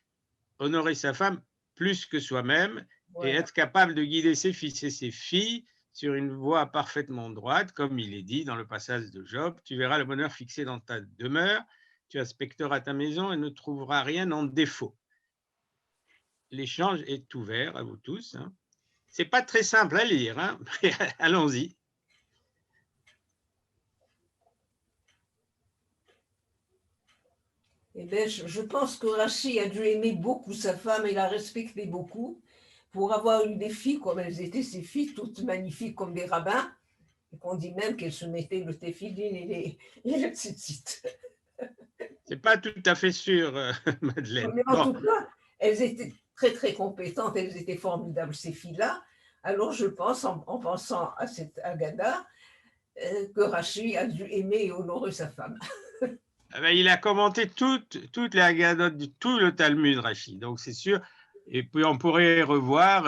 honorer sa femme plus que soi-même, Voilà. et être capable de guider ses fils et ses filles sur une voie parfaitement droite, comme il est dit dans le passage de Job. Tu verras le bonheur fixé dans ta demeure, tu inspecteras ta maison et ne trouveras rien en défaut. L'échange est ouvert à vous tous. Hein. Ce n'est pas très simple à lire, hein, mais allons-y. Eh bien, je pense que Rachi a dû aimer beaucoup sa femme et la respecter beaucoup pour avoir eu des filles comme elles étaient, ces filles toutes magnifiques comme des rabbins, et qu'on dit même qu'elles se mettaient le téphilin et les tzitzit. C'est pas tout à fait sûr, Madeleine. Mais en tout cas, elles étaient très très compétentes, elles étaient formidables ces filles-là. Alors je pense, en pensant à cette Haggadah, que Rachi a dû aimer et honorer sa femme. Il a commenté toutes les Haggadot, tout le Talmud, Rachi, donc c'est sûr. Et puis on pourrait revoir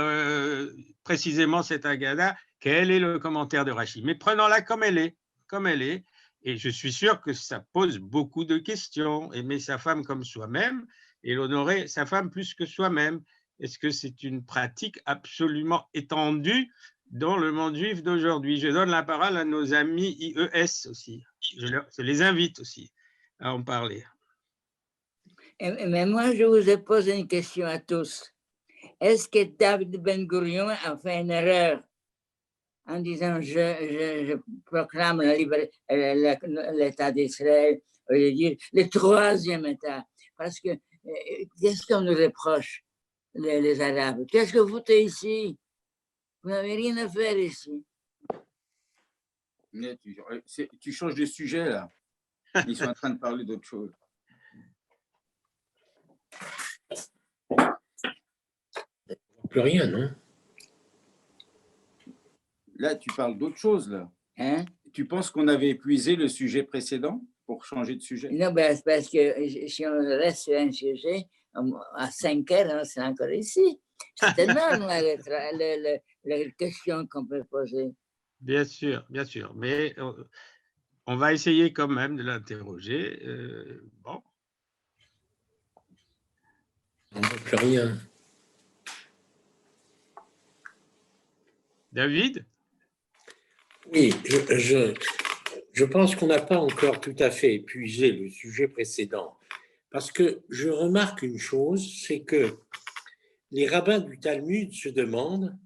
précisément cette Haggadah, quel est le commentaire de Rachi. Mais prenons-la comme elle est, et je suis sûr que ça pose beaucoup de questions. Aimer sa femme comme soi-même et l'honorer sa femme plus que soi-même. Est-ce que c'est une pratique absolument étendue dans le monde juif d'aujourd'hui? Je donne la parole à nos amis IES aussi. Je les invite aussi à en parler. Mais moi, je vous ai posé une question à tous. Est-ce que David Ben Gurion a fait une erreur en disant je proclame l'État d'Israël, le troisième État? Parce que qu'est-ce qu'on nous reproche, les Arabes? Qu'est-ce que vous faites ici? Vous n'avez rien à faire ici. Mais tu changes de sujet là. Ils sont en train de parler d'autre chose. Plus rien, non? Là, tu parles d'autre chose là. Hein? Tu penses qu'on avait épuisé le sujet précédent pour changer de sujet? Non, ben, parce que si on reste sur un sujet, à 5 heures, c'est encore ici. C'est énorme les questions qu'on peut poser. Bien sûr, mais on va essayer quand même de l'interroger. Bon. On ne voit plus rien. David? Oui, je pense qu'on n'a pas encore tout à fait épuisé le sujet précédent. Parce que je remarque une chose, c'est que les rabbins du Talmud se demandent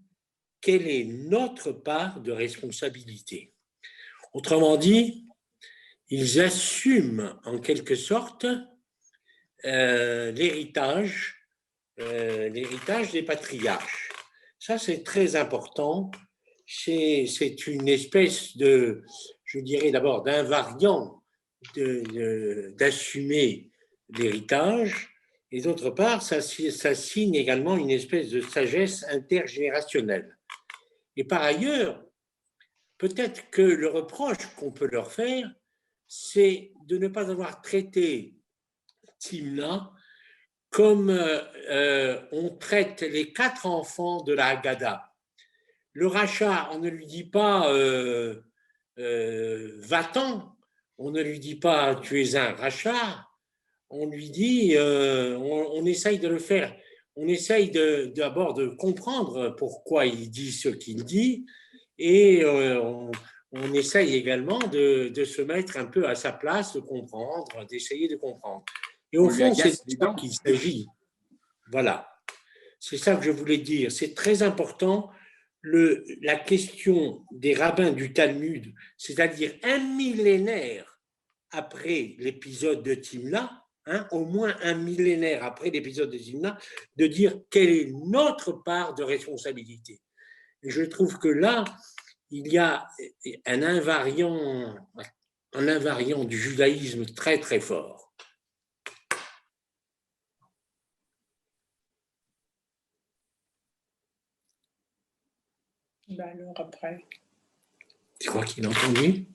quelle est notre part de responsabilité. Autrement dit, ils assument en quelque sorte l'héritage des patriarches. Ça, c'est très important. C'est une espèce de, je dirais d'abord, d'invariant d'assumer l'héritage, et d'autre part, ça signe également une espèce de sagesse intergénérationnelle. Et par ailleurs, peut-être que le reproche qu'on peut leur faire, c'est de ne pas avoir traité Timna comme on traite les 4 enfants de la Haggadah. Le rachat, on ne lui dit pas va-t'en, on ne lui dit pas tu es un rachat, on lui dit, on essaye de le faire, on essaye d'abord de comprendre pourquoi il dit ce qu'il dit, et on essaye également de se mettre un peu à sa place, de comprendre, d'essayer de comprendre. Et au fond, c'est de ça qu'il s'agit. Voilà. C'est ça que je voulais dire. C'est très important, la question des rabbins du Talmud, c'est-à-dire un millénaire après l'épisode de Timna, hein, au moins un millénaire après l'épisode de Timna, de dire quelle est notre part de responsabilité. Et je trouve que là, il y a un invariant du judaïsme très très fort. Ben alors après. Tu crois qu'il a entendu?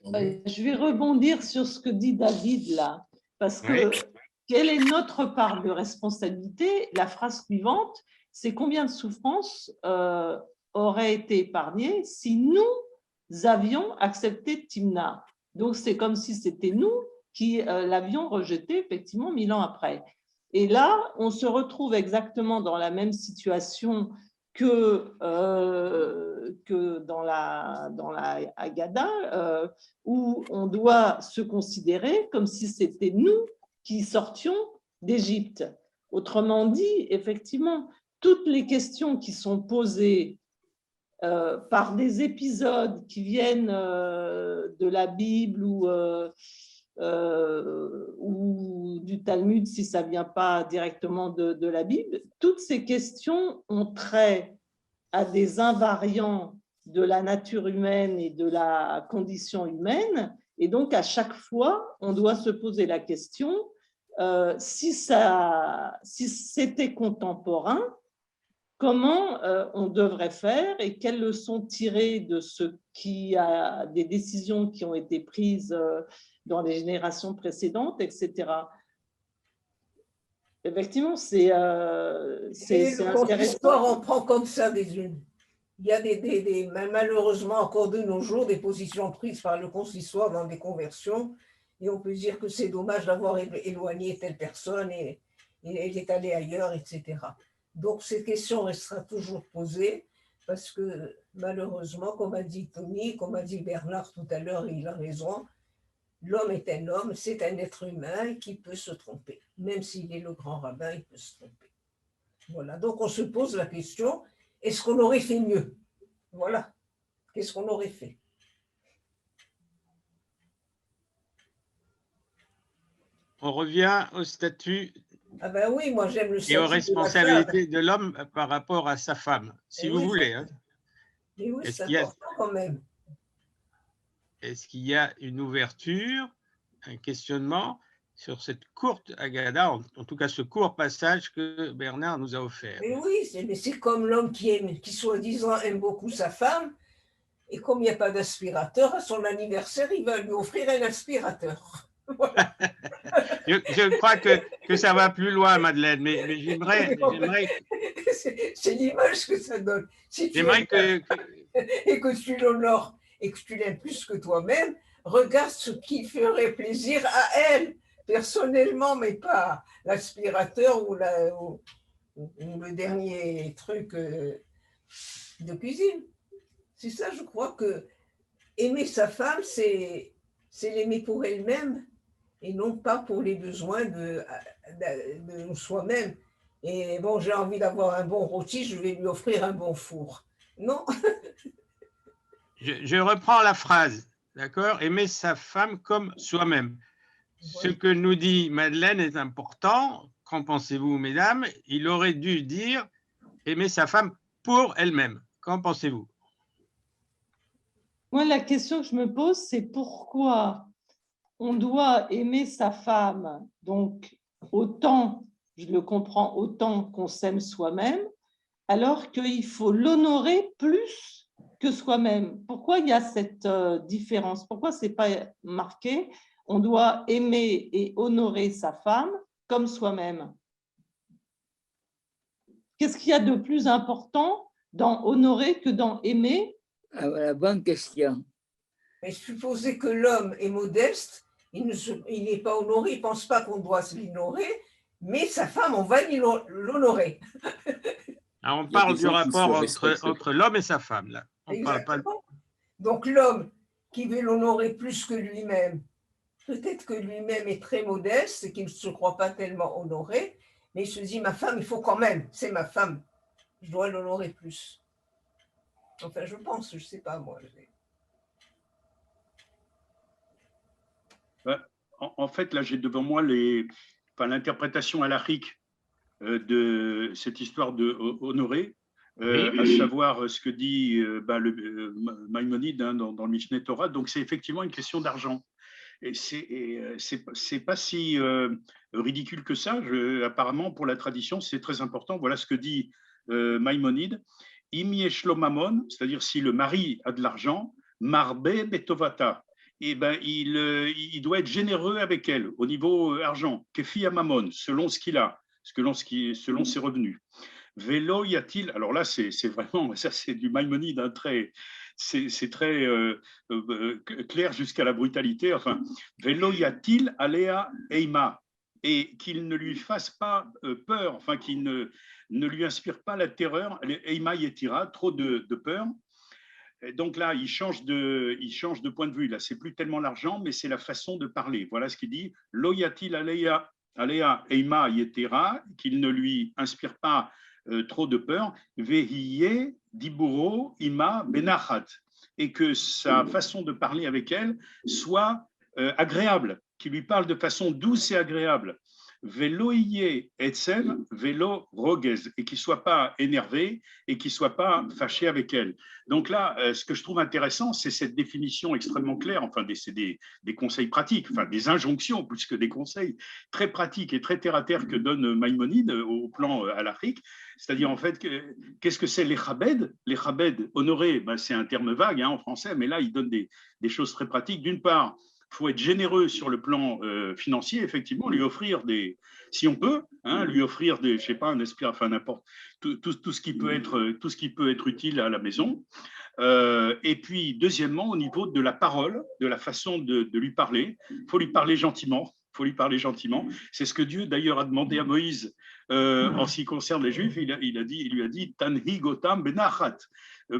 Je vais rebondir sur ce que dit David là, parce que quelle est notre part de responsabilité? La phrase suivante, c'est combien de souffrances auraient été épargnées si nous avions accepté Timna. Donc c'est comme si c'était nous qui l'avions rejeté effectivement 1000 ans après. Et là, on se retrouve exactement dans la même situation que dans la Haggadah, où on doit se considérer comme si c'était nous qui sortions d'Égypte. Autrement dit, effectivement, toutes les questions qui sont posées par des épisodes qui viennent de la Bible ou du Talmud, si ça ne vient pas directement de la Bible, toutes ces questions ont trait à des invariants de la nature humaine et de la condition humaine. Et donc, à chaque fois, on doit se poser la question, si c'était contemporain, comment on devrait faire et quelles leçons tirer de des décisions qui ont été prises dans les générations précédentes, etc. Effectivement, c'est intéressant. L'histoire en prend comme ça des unes. Il y a malheureusement encore de nos jours des positions prises par le consistoire dans des conversions, et on peut dire que c'est dommage d'avoir éloigné telle personne et elle est allée ailleurs, etc. Donc cette question restera toujours posée parce que malheureusement, comme a dit Tony, comme a dit Bernard tout à l'heure, il a raison, l'homme est un homme, c'est un être humain qui peut se tromper. Même s'il est le grand rabbin, il peut se tromper. Voilà, donc on se pose la question, est-ce qu'on aurait fait mieux? Voilà, qu'est-ce qu'on aurait fait? On revient au statut Ah ben oui, moi j'aime le statut et aux responsabilités de l'homme par rapport à sa femme, si vous voulez. Hein. Mais oui, c'est important quand même. Est-ce qu'il y a une ouverture, un questionnement sur cette courte Haggadah, en tout cas ce court passage que Bernard nous a offert? Mais oui, c'est comme l'homme qui soi-disant aime beaucoup sa femme, et comme il n'y a pas d'aspirateur, à son anniversaire, il va lui offrir un aspirateur. Voilà. Je crois que ça va plus loin, Madeleine, mais j'aimerais… C'est l'image que ça donne. Si tu j'aimerais et que tu l'honores et que tu l'aimes plus que toi-même, regarde ce qui ferait plaisir à elle, personnellement, mais pas l'aspirateur ou le dernier truc de cuisine. C'est ça, je crois que aimer sa femme, c'est l'aimer pour elle-même et non pas pour les besoins de soi-même. Et bon, j'ai envie d'avoir un bon rôti, je vais lui offrir un bon four. Non. Je reprends la phrase, d'accord? Aimer sa femme comme soi-même. Ce que nous dit Madeleine est important. Qu'en pensez-vous, mesdames? Il aurait dû dire aimer sa femme pour elle-même. Qu'en pensez-vous? Moi, la question que je me pose, c'est pourquoi on doit aimer sa femme, donc autant, je le comprends, autant qu'on s'aime soi-même, alors qu'il faut l'honorer plus que soi-même. Pourquoi il y a cette différence? Pourquoi ce n'est pas marqué? On doit aimer et honorer sa femme comme soi-même. Qu'est-ce qu'il y a de plus important dans honorer que dans aimer? Ah, voilà, bonne question. Mais supposer que l'homme est modeste, il n'est pas honoré, il ne pense pas qu'on doit l'honorer, mais sa femme, on va l'honorer. On parle du rapport entre l'homme et sa femme, là. On parle pas de... Donc l'homme qui veut l'honorer plus que lui-même, peut-être que lui-même est très modeste et qu'il ne se croit pas tellement honoré, mais il se dit, ma femme, il faut quand même, c'est ma femme, je dois l'honorer plus. Enfin, je pense, je ne sais pas moi. En fait, là, j'ai devant moi l'interprétation halachique de cette histoire de Honoré, à savoir ce que dit Maïmonide dans le Mishneh Torah. Donc, c'est effectivement une question d'argent. Et c'est pas si ridicule que ça. Apparemment, pour la tradition, c'est très important. Voilà ce que dit Maïmonide. Im yeshlo mamon, c'est-à-dire si le mari a de l'argent, marbe betovata, et ben il doit être généreux avec elle au niveau argent. Kefi mamon, selon ce qu'il a, selon ses revenus. Vélo y a-t-il, alors là c'est vraiment, ça c'est du Maïmonide, hein, c'est très clair jusqu'à la brutalité. Enfin, vélo y a-t-il aléa eima, et qu'il ne lui fasse pas peur, enfin qu'il ne lui inspire pas la terreur, eima yetira, trop de peur. Et donc là, il change de point de vue. Là, c'est plus tellement l'argent, mais c'est la façon de parler. Voilà ce qu'il dit. Lo y-a-t-il aléa eima yetira, qu'il ne lui inspire pas trop de peur, vehiye diburo ima benachat, et que sa façon de parler avec elle soit agréable, qu'il lui parle de façon douce et agréable. Velo iye etsev velo rogez, et qu'il ne soit pas énervé et qu'il ne soit pas fâché avec elle. Donc là, ce que je trouve intéressant, c'est cette définition extrêmement claire, enfin c'est des conseils pratiques, enfin des injonctions plus que des conseils très pratiques et très terre-à-terre que donne Maïmonide au plan halachique. C'est-à-dire en fait, qu'est-ce que c'est les chabed? Les chabed, honorer, ben, c'est un terme vague en français, mais là il donne des choses très pratiques. D'une part, il faut être généreux sur le plan financier, effectivement, lui offrir si on peut, lui offrir je sais pas, un esprit, enfin n'importe, tout ce qui peut être utile à la maison. Et puis, deuxièmement, au niveau de la parole, de la façon de lui parler, il faut lui parler gentiment. C'est ce que Dieu, d'ailleurs, a demandé à Moïse en ce qui concerne les Juifs. Il lui a dit Tanhi gotam benachat,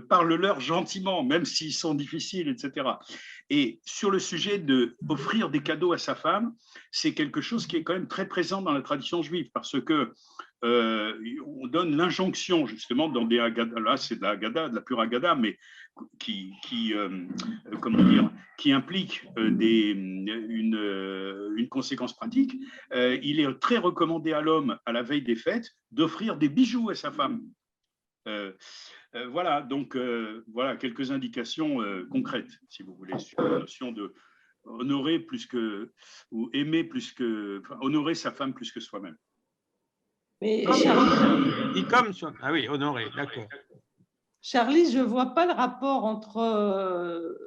parle-leur gentiment, même s'ils sont difficiles, etc. Et sur le sujet d'offrir des cadeaux à sa femme, c'est quelque chose qui est quand même très présent dans la tradition juive, parce que on donne l'injonction justement dans des Haggadah, là c'est de la Haggadah, de la pure Haggadah, mais qui implique une conséquence pratique. Il est très recommandé à l'homme, à la veille des fêtes, d'offrir des bijoux à sa femme. Voilà, donc voilà quelques indications concrètes, si vous voulez, sur la notion de honorer ou aimer honorer sa femme plus que soi-même. Mais Ah oui, honorer, d'accord. Charlie, je ne vois pas le rapport entre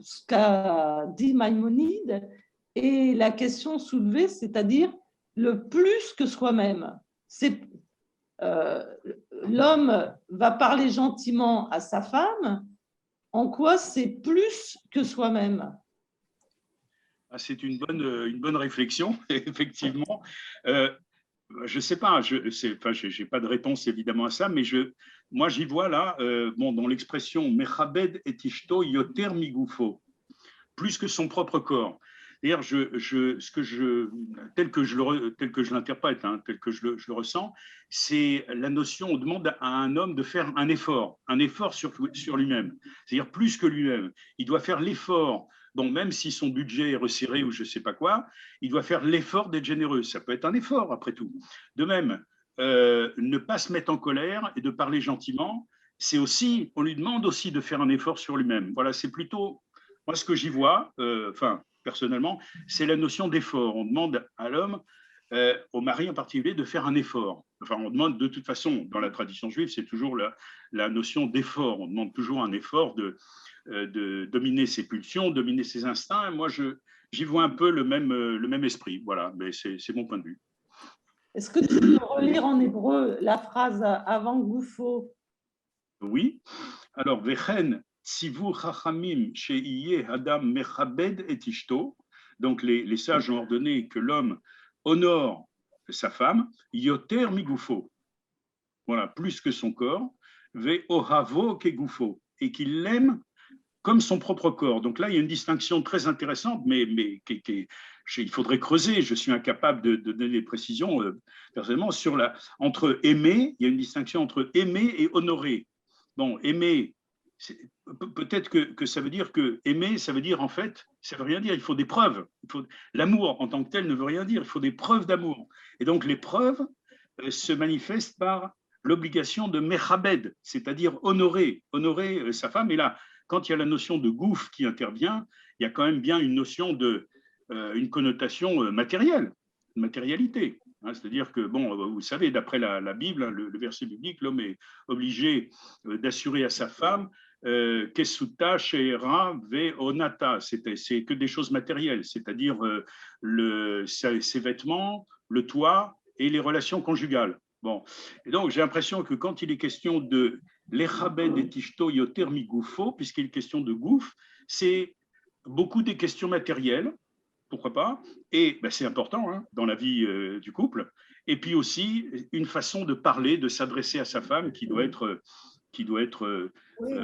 ce qu'a dit Maïmonide et la question soulevée, c'est-à-dire le plus que soi-même. L'homme va parler gentiment à sa femme, en quoi c'est plus que soi-même? C'est une bonne réflexion, effectivement. Je ne sais pas, je n'ai pas de réponse évidemment à ça, mais moi j'y vois là, dans l'expression Mechabed et Ishto yoter migufo, plus que son propre corps. D'ailleurs, tel que je l'interprète, tel que je le ressens, c'est la notion, on demande à un homme de faire un effort sur lui-même, c'est-à-dire plus que lui-même. Il doit faire l'effort. Donc, même si son budget est resserré ou je ne sais pas quoi, il doit faire l'effort d'être généreux. Ça peut être un effort, après tout. De même, ne pas se mettre en colère et de parler gentiment, on lui demande aussi de faire un effort sur lui-même. Voilà, c'est plutôt, moi, ce que j'y vois, personnellement, c'est la notion d'effort. On demande à l'homme, au mari en particulier, de faire un effort. Enfin, on demande de toute façon, dans la tradition juive, c'est toujours la notion d'effort. On demande toujours un effort de dominer ses pulsions, dominer ses instincts. Moi, j'y vois un peu le même esprit. Voilà, mais c'est mon point de vue. Est-ce que tu peux relire en hébreu la phrase avant Goufo? Oui. Alors, Vechen tzivu chachamim she'iye adam mechabed et ishto. Donc, les sages ont ordonné que l'homme honore sa femme, yoter migufo. Voilà, plus que son corps. Ve'ohavo kegufo. Et qu'il l'aime comme son propre corps. Donc là, il y a une distinction très intéressante, mais il faudrait creuser. Je suis incapable de donner des précisions personnellement entre aimer. Il y a une distinction entre aimer et honorer. Bon, aimer, peut-être que ça veut dire que aimer, ça veut dire en fait, ça veut rien dire, il faut des preuves. L'amour en tant que tel ne veut rien dire, il faut des preuves d'amour. Et donc les preuves se manifestent par l'obligation de mechabed, c'est-à-dire honorer sa femme. Et là, quand il y a la notion de gouf qui intervient, il y a quand même bien une notion une connotation matérielle, une matérialité. C'est-à-dire que, bon, vous savez, d'après la Bible, le verset biblique, l'homme est obligé d'assurer à sa femme Kesuta, Sheera, Ve, Onata. C'est que des choses matérielles, c'est-à-dire ses vêtements, le toit et les relations conjugales. Bon. Et donc, j'ai l'impression que quand il est question de l'Echabed et Tishto Yoter Migoufo, puisqu'il est question de gouf, c'est beaucoup des questions matérielles, pourquoi pas, et ben, c'est important hein, dans la vie du couple, et puis aussi une façon de parler, de s'adresser à sa femme qui doit être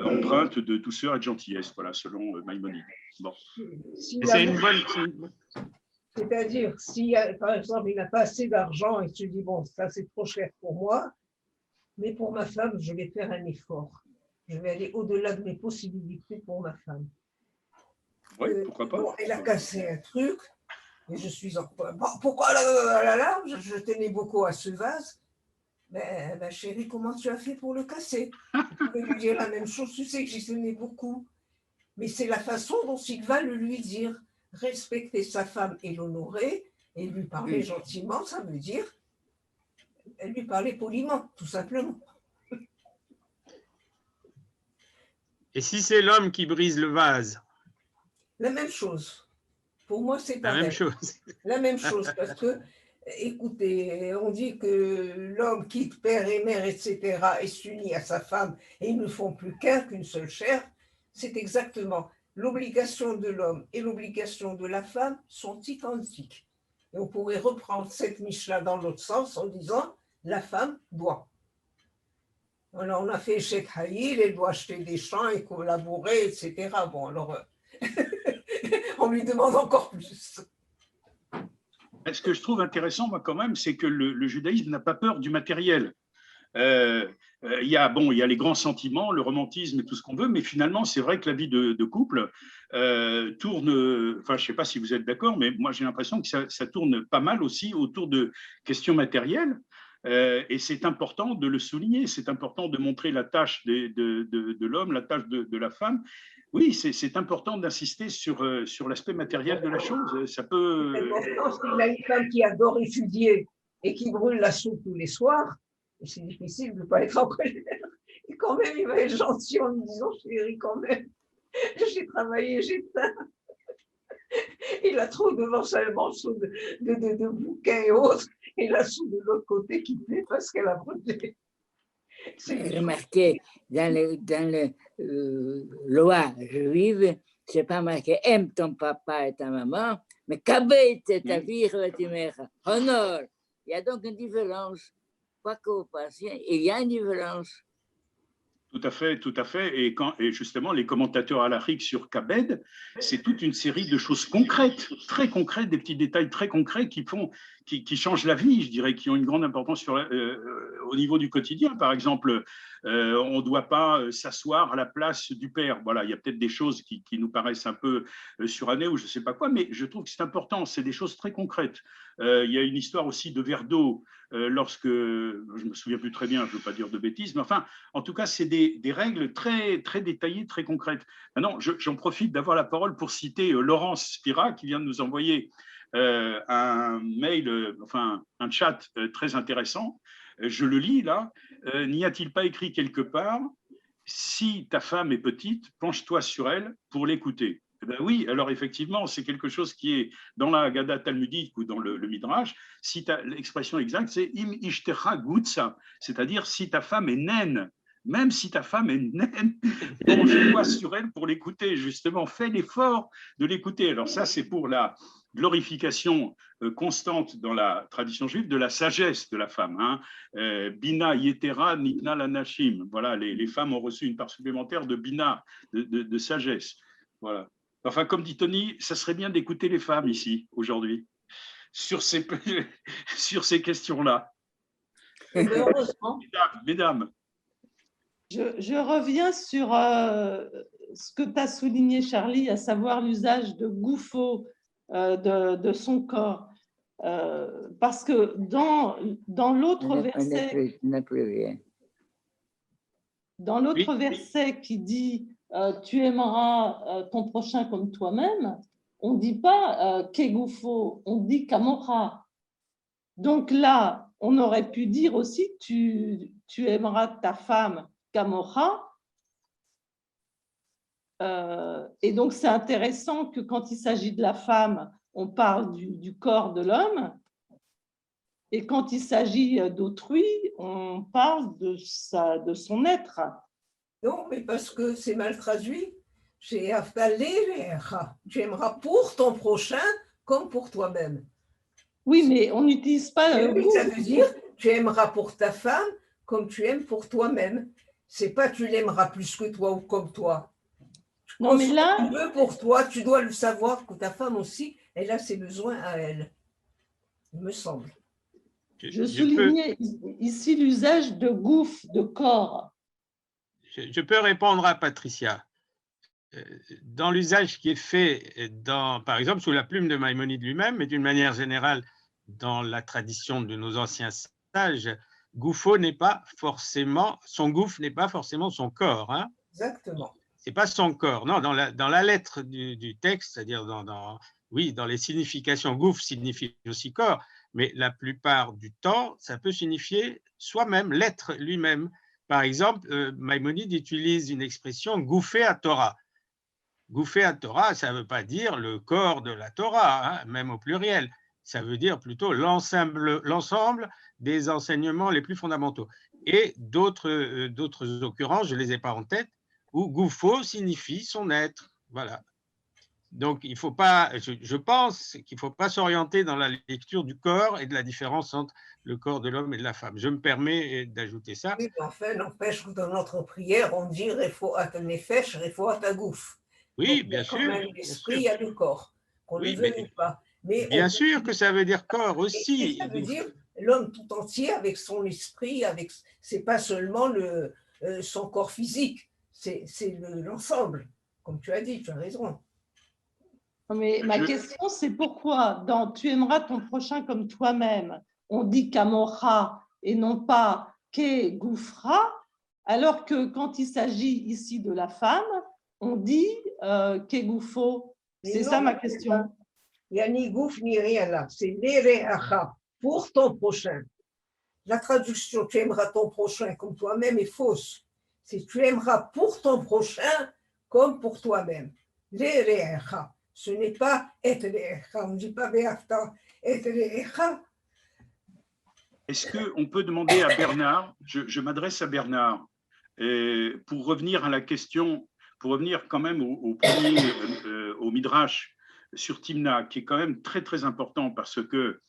empreinte de douceur et de gentillesse, voilà, selon Maïmonide. Bon. C'est une bonne... C'est-à-dire, si par exemple il n'a pas assez d'argent et tu dis, bon, ça c'est trop cher pour moi, mais pour ma femme, je vais faire un effort. Je vais aller au-delà de mes possibilités pour ma femme. Oui, pourquoi pas. Bon, elle a cassé un truc, et je suis en... Bon, pourquoi là, je tenais beaucoup à ce vase. Ben, chérie, comment tu as fait pour le casser? Je pouvais lui dire la même chose, tu sais que j'y tenais beaucoup. Mais c'est la façon dont il va le lui dire. Respecter sa femme et l'honorer, et lui parler gentiment, ça veut dire lui parler poliment, tout simplement. Et si c'est l'homme qui brise le vase? La même chose. Pour moi, c'est pareil. La même chose. La même chose, parce que, écoutez, on dit que l'homme quitte père et mère, etc., et s'unit à sa femme, et ils ne font plus qu'une seule chair. C'est exactement... L'obligation de l'homme et l'obligation de la femme sont identiques. Et on pourrait reprendre cette Mishnah dans l'autre sens en disant la femme doit. Alors on a fait Sheikh Haïl, elle doit acheter des champs et collaborer, etc. Bon, alors on lui demande encore plus. Ce que je trouve intéressant, moi, quand même, c'est que le judaïsme n'a pas peur du matériel. Il y a les grands sentiments, le romantisme et tout ce qu'on veut, mais finalement, c'est vrai que la vie de couple tourne, enfin, je ne sais pas si vous êtes d'accord, mais moi, j'ai l'impression que ça tourne pas mal aussi autour de questions matérielles. Et c'est important de le souligner, c'est important de montrer la tâche de l'homme, la tâche de la femme. Oui, c'est important d'insister sur l'aspect matériel de la chose. Ça peut... C'est important s'il a une femme qui adore étudier et qui brûle la soupe tous les soirs. C'est difficile de ne pas être en colère. Et quand même, il va être gentil en me disant, chérie, quand même, j'ai travaillé, j'ai faim. Il a trop devant sa morceau de bouquins et autres, et la soupe de l'autre côté qui plaît parce qu'elle a brûlé. Remarquez, dans le loi juive, c'est pas marqué aime ton papa et ta maman, mais kabet ta vie et ta mère. Honor. Il y a donc une différence. Quoi que vous passiez, il y a une différence. Tout à fait, tout à fait. Et justement, les commentateurs halachiques sur Kabed, c'est toute une série de choses concrètes, très concrètes, des petits détails très concrets qui changent la vie, je dirais, qui ont une grande importance au niveau du quotidien. Par exemple, on ne doit pas s'asseoir à la place du père. Voilà, il y a peut-être des choses qui nous paraissent un peu surannées ou je ne sais pas quoi, mais je trouve que c'est important. C'est des choses très concrètes. Il y a une histoire aussi de verre d'eau lorsque, je ne me souviens plus très bien, je ne veux pas dire de bêtises, mais enfin, en tout cas, c'est des règles très, très détaillées, très concrètes. Maintenant, j'en profite d'avoir la parole pour citer Laurence Spira qui vient de nous envoyer un mail, enfin un chat très intéressant. Je le lis là. N'y a-t-il pas écrit quelque part « Si ta femme est petite, penche-toi sur elle pour l'écouter ». Eh bien, oui, alors effectivement, c'est quelque chose qui est dans la Haggadah talmudique ou dans le Midrash. Si l'expression exacte, c'est « im ishtecha gutsa », c'est-à-dire si ta femme est naine. Même si ta femme est naine, penche-toi sur elle pour l'écouter. Justement, fais l'effort de l'écouter. Alors ça, c'est pour la glorification constante dans la tradition juive de la sagesse de la femme. Hein. Bina yetera nitna lanashim. Voilà, les femmes ont reçu une part supplémentaire de bina, de sagesse. Voilà. Enfin, comme dit Tony, ça serait bien d'écouter les femmes ici, aujourd'hui, sur ces questions-là. Heureusement. Mesdames. Je reviens sur ce que tu as souligné, Charlie, à savoir l'usage de gouffo de son corps. Parce que dans l'autre verset, dans l'autre verset qui dit tu aimeras ton prochain comme toi-même, on ne dit pas kegoufo, on dit kamora. Donc là, on aurait pu dire aussi tu aimeras ta femme kamora. Et donc c'est intéressant que quand il s'agit de la femme, on parle du corps de l'homme. Et quand il s'agit d'autrui, on parle de son être. Non, mais parce que c'est mal traduit. Tu aimeras pour ton prochain comme pour toi-même. Oui, mais on n'utilise pas... ça veut dire tu aimeras pour ta femme comme tu aimes pour toi-même. C'est pas tu l'aimeras plus que toi ou comme toi. Non, mais là... Tu veux pour toi, tu dois le savoir que ta femme aussi, elle a ses besoins à elle. Il me semble. Je soulignais ici l'usage de gouffre, de corps. Je peux répondre à Patricia. Dans l'usage qui est fait, par exemple, sous la plume de Maïmonide lui-même, mais d'une manière générale, dans la tradition de nos anciens sages, gouffo n'est pas forcément, son gouffre n'est pas forcément son corps. Hein. Exactement. C'est pas son corps. Non, dans la lettre du texte, c'est-à-dire dans les significations, gouffre signifie aussi corps, mais la plupart du temps, ça peut signifier soi-même, l'être lui-même. Par exemple, Maïmonide utilise une expression « gouffer à Torah ». Gouffer à Torah, ça ne veut pas dire le corps de la Torah, hein, même au pluriel. Ça veut dire plutôt l'ensemble des enseignements les plus fondamentaux. Et d'autres occurrences, je ne les ai pas en tête, où goufo signifie son être. Voilà. Donc, il faut pas, je pense qu'il ne faut pas s'orienter dans la lecture du corps et de la différence entre le corps de l'homme et de la femme. Je me permets d'ajouter ça. Oui, mais enfin, n'empêche que dans notre prière, on dit « Refo at nefesh, refo at gouf ». Oui, donc, bien sûr. Il y a quand même l'esprit, il y a le corps, qu'on ne le veuille pas. Mais bien sûr que ça veut dire corps aussi. Et ça veut dire l'homme tout entier avec son esprit, c'est pas seulement son corps physique, c'est l'ensemble. Comme tu as dit, tu as raison. Mais ma question, c'est pourquoi dans « Tu aimeras ton prochain comme toi-même », on dit « kamora » et non pas « ke goufra », alors que quand il s'agit ici de la femme, on dit « ke goufo ». C'est ça ma question. Il n'y a ni gouf ni rien là, c'est « nereacha », pour ton prochain. La traduction « Tu aimeras ton prochain comme toi-même » est fausse. C'est « Tu aimeras pour ton prochain comme pour toi-même ». « Nereacha ». Ce n'est pas « et re'echa », on ne dit pas « be'afta » et re'echa. Est-ce qu'on peut demander à Bernard, je m'adresse à Bernard, pour revenir à la question, pour revenir quand même au Midrash sur Timna, qui est quand même très très important parce que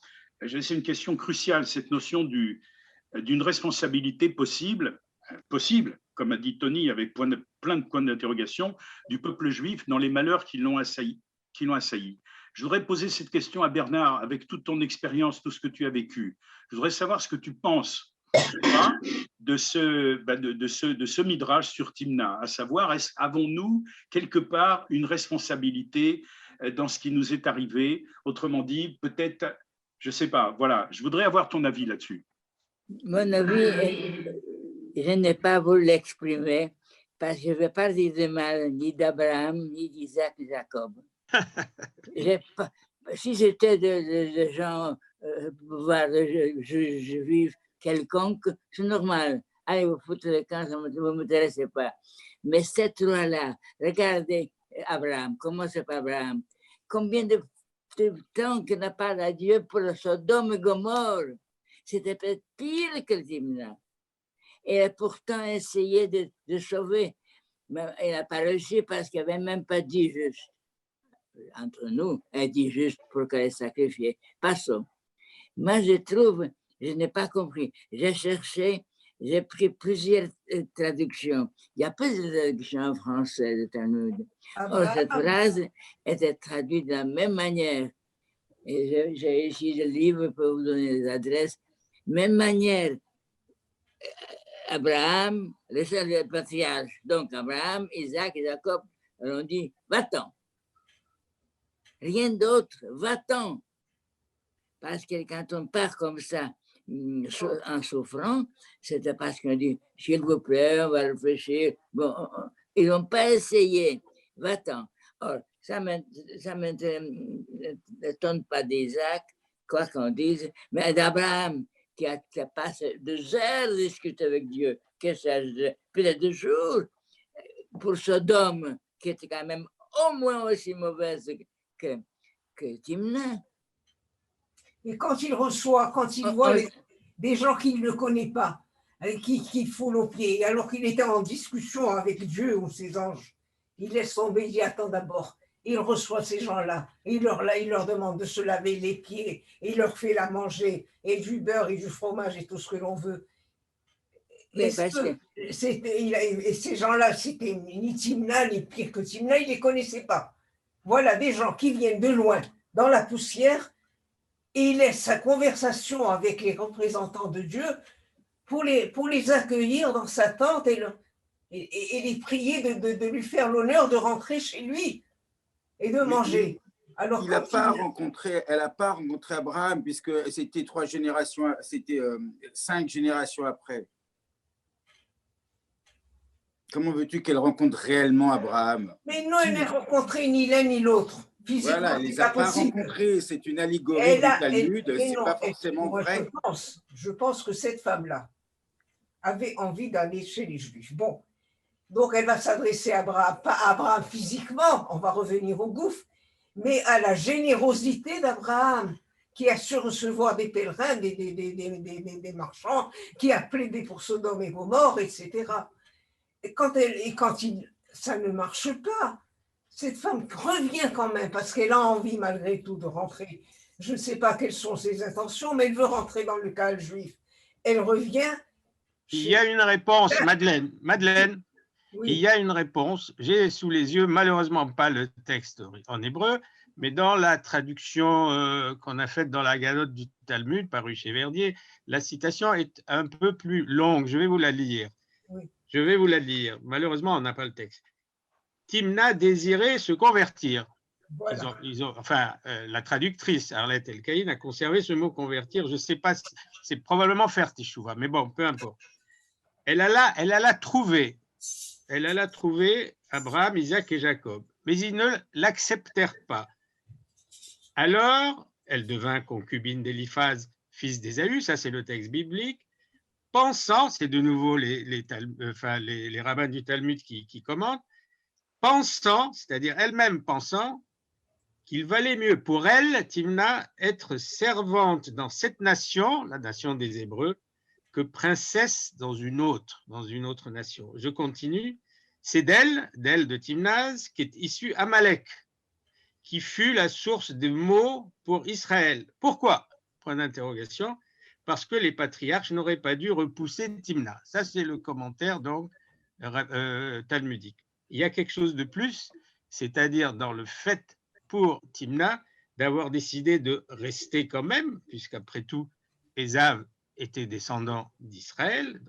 c'est une question cruciale, cette notion d'une responsabilité possible, comme a dit Tony, avec plein de points d'interrogation, du peuple juif dans les malheurs qui l'ont assailli. Je voudrais poser cette question à Bernard, avec toute ton expérience, tout ce que tu as vécu. Je voudrais savoir ce que tu penses de ce midrash sur Timna, à savoir, avons-nous quelque part une responsabilité dans ce qui nous est arrivé? Autrement dit, peut-être, je ne sais pas, voilà, je voudrais avoir ton avis là-dessus. Mon avis, je n'ai pas voulu l'exprimer parce que je ne veux pas dire de mal ni d'Abraham, ni d'Isaac, ni de Jacob. Si j'étais de gens pouvoir juif quelconque, c'est normal. Allez vous foutre le camp, ça ne m'intéressait pas. Mais cette loi-là, regardez Abraham, comment c'est pas Abraham? Combien de temps qu'il n'a pas à Dieu pour le Sodome et Gomorre? C'était peut-être pire que le Timna. Elle a pourtant essayé de sauver. Mais elle n'a pas réussi parce qu'elle n'avait même pas dit juste. Entre nous, elle dit juste pour qu'elle sacrifie. Passons. Moi, je trouve, je n'ai pas compris. J'ai cherché, j'ai pris plusieurs traductions. Il n'y a pas de traduction en français de Talmud. Or, cette phrase était traduite de la même manière. Et j'ai ici le livre pour vous donner les adresses. Même manière, Abraham, le seul des patriarches. Donc Abraham, Isaac et Jacob leur ont dit, va-t'en. Rien d'autre, va-t'en. Parce que quand on part comme ça, en souffrant, c'était parce qu'on dit, s'il vous plaît, on va réfléchir. Bon, ils n'ont pas essayé, va-t'en. Or, ça ne m'étonne pas d'Isaac, quoi qu'on dise, mais d'Abraham, qui a passé 2 heures à discuter avec Dieu, peut-être 2 jours, pour Sodome, qui était quand même au moins aussi mauvaise que Timna. Et quand il reçoit, quand il voit des gens qu'il ne connaît pas, qui foulent aux pieds, alors qu'il était en discussion avec Dieu ou ses anges, il laisse tomber, il dit attends d'abord. Il reçoit ces gens-là, il leur demande de se laver les pieds, il leur fait la manger, et du beurre et du fromage et tout ce que l'on veut. Et ces gens-là, c'était ni Timna, ni pire que Timna, il ne les connaissait pas. Voilà des gens qui viennent de loin, dans la poussière, et il laisse sa conversation avec les représentants de Dieu pour les accueillir dans sa tente et les prier de lui faire l'honneur de rentrer chez lui et de manger. Alors, elle n'a pas rencontré Abraham, puisque c'était 3 générations, c'était 5 générations après. Comment veux-tu qu'elle rencontre réellement Abraham? Mais non, elle n'a rencontré ni l'un ni l'autre. Voilà, elle ne les a pas rencontrés, c'est une allégorie du Talmud, ce n'est pas forcément vrai. Je pense que cette femme-là avait envie d'aller chez les Juifs. Bon, donc elle va s'adresser à Abraham, pas à Abraham physiquement, on va revenir au gouffre, mais à la générosité d'Abraham, qui a su recevoir des pèlerins, des marchands, qui a plaidé pour Sodome et Gomorrhe, etc. Et quand ça ne marche pas, cette femme revient quand même, parce qu'elle a envie malgré tout de rentrer. Je ne sais pas quelles sont ses intentions, mais elle veut rentrer dans le Kahal juif. Elle revient. Il y a une réponse, Madeleine. Oui. Il y a une réponse. J'ai sous les yeux, malheureusement pas le texte en hébreu, mais dans la traduction qu'on a faite dans la Galote du Talmud, parue chez Verdier, la citation est un peu plus longue. Je vais vous la lire. Oui. Je vais vous la lire. Malheureusement, on n'a pas le texte. Timna désirait se convertir. Voilà. La traductrice, Arlette Elkaïn, a conservé ce mot convertir. Je ne sais pas, c'est probablement faire teshuva, mais bon, peu importe. Elle alla trouver Abraham, Isaac et Jacob, mais ils ne l'acceptèrent pas. Alors, elle devint concubine d'Éliphaz, fils d'Ésaü, ça c'est le texte biblique, pensant, c'est de nouveau les rabbins du Talmud qui commentent, pensant, c'est-à-dire elle-même pensant, qu'il valait mieux pour elle, Timna, être servante dans cette nation, la nation des Hébreux, que princesse dans une autre nation. Je continue. C'est d'elle de Timnaz, qui est issue Amalek, qui fut la source des maux pour Israël. Pourquoi? Point d'interrogation. Parce que les patriarches n'auraient pas dû repousser Timna. Ça, c'est le commentaire donc talmudique. Il y a quelque chose de plus, c'est-à-dire dans le fait pour Timna d'avoir décidé de rester quand même, puisqu'après tout, Ésav était descendant d'Israël,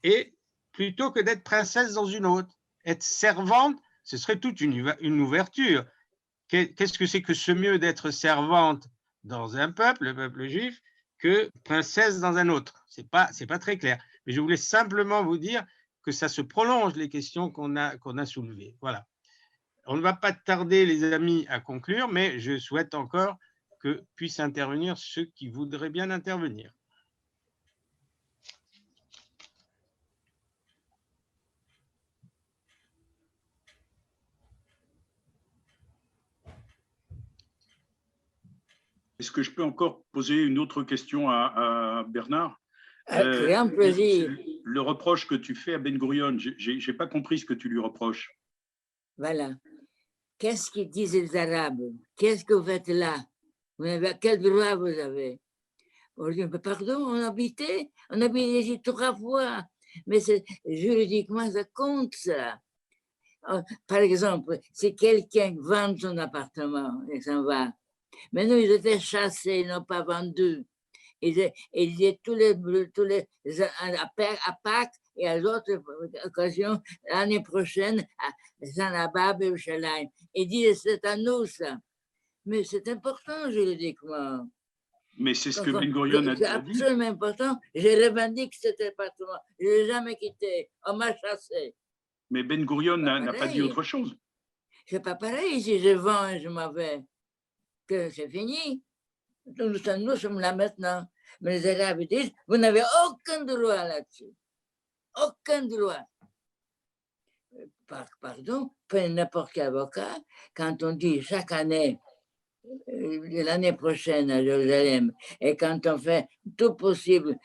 et plutôt que d'être princesse dans une autre, être servante, ce serait toute une ouverture. Qu'est-ce que c'est que ce mieux d'être servante dans un peuple, le peuple juif, que princesse dans un autre? C'est pas très clair. Mais je voulais simplement vous dire que ça se prolonge, les questions qu'on a soulevées. Voilà. On ne va pas tarder, les amis, à conclure, mais je souhaite encore que puissent intervenir ceux qui voudraient bien intervenir. Est-ce que je peux encore poser une autre question à Bernard? Avec grand plaisir. Le reproche que tu fais à Ben Gurion, je n'ai pas compris ce que tu lui reproches. Voilà. Qu'est-ce qu'ils disent les Arabes? Qu'est-ce que vous faites là? Quel droit vous avez? On dit, pardon, on habitait ici 3 fois. Mais juridiquement, ça compte, ça. Par exemple, si quelqu'un vend son appartement et s'en va, mais nous, ils étaient chassés, ils n'ont pas vendu. Il disait à Pâques et à d'autres occasions, l'année prochaine, à Zanabab et Yerushalayim. Il dit, c'est à nous ça. Mais c'est important juridiquement. Mais c'est ce que Ben Gurion a dit. C'est absolument important. Je revendique cet département. Je ne l'ai jamais quitté. On m'a chassé. Mais Ben Gurion n'a pas dit autre chose. C'est pas pareil. Si je vends et je m'en vais, que c'est fini. Nous sommes là maintenant. Mais les Arabes disent, vous n'avez aucun droit là-dessus. Aucun droit. Pardon, n'importe quel avocat, quand on dit chaque année, l'année prochaine à Jérusalem, et quand on fait tout possible,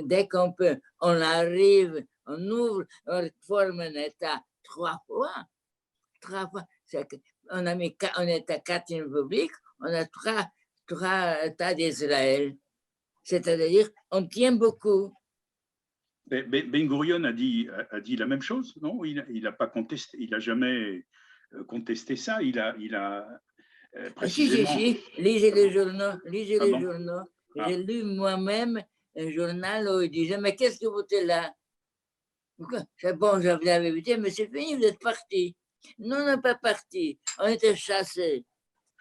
dès qu'on peut, on arrive, on ouvre, on forme un État 3 fois. 3 fois. On est à 4 républiques, on a 3 États d'Israël. C'est-à-dire, on tient beaucoup. Ben Gurion a dit la même chose, non? Il n'a pas contesté, il n'a jamais contesté ça. Il a précisément. Si, lisez les journaux, lisez les bon? journaux. J'ai lu moi-même un journal où il disait, mais qu'est-ce que vous êtes là? C'est bon, je vous l'avais évité, mais c'est fini, vous êtes partis. Non, on n'est pas partis, on était chassés.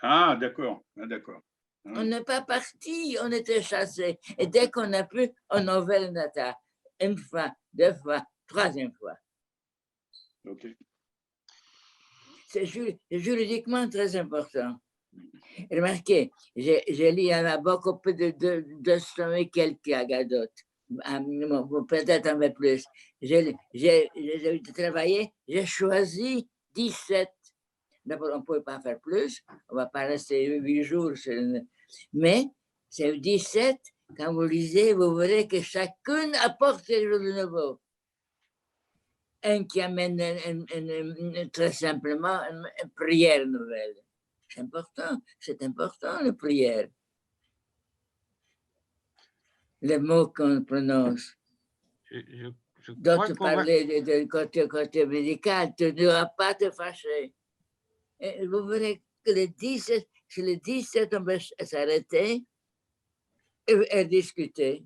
Ah, d'accord, d'accord. On n'est pas partis, on était chassés. Et dès qu'on a pu, on a ouvert une attaque. 1 fois, 2 fois, 3e fois. Ok. C'est juridiquement très important. Remarquez, j'ai lu beaucoup peu de 200 et quelques agadotes, peut-être un peu plus. J'ai travaillé, j'ai choisi 17. D'abord, on ne pouvait pas faire plus, on ne va pas rester 8 jours, mais c'est 17. Quand vous lisez, vous verrez que chacune apporte quelque chose de nouveau. Un qui amène très simplement une prière nouvelle. C'est important, la prière. Les mots qu'on prononce. D'autres parlaient de côté médical, tu ne dois pas te fâcher. Et vous verrez que les 17, on va s'arrêter et discuter.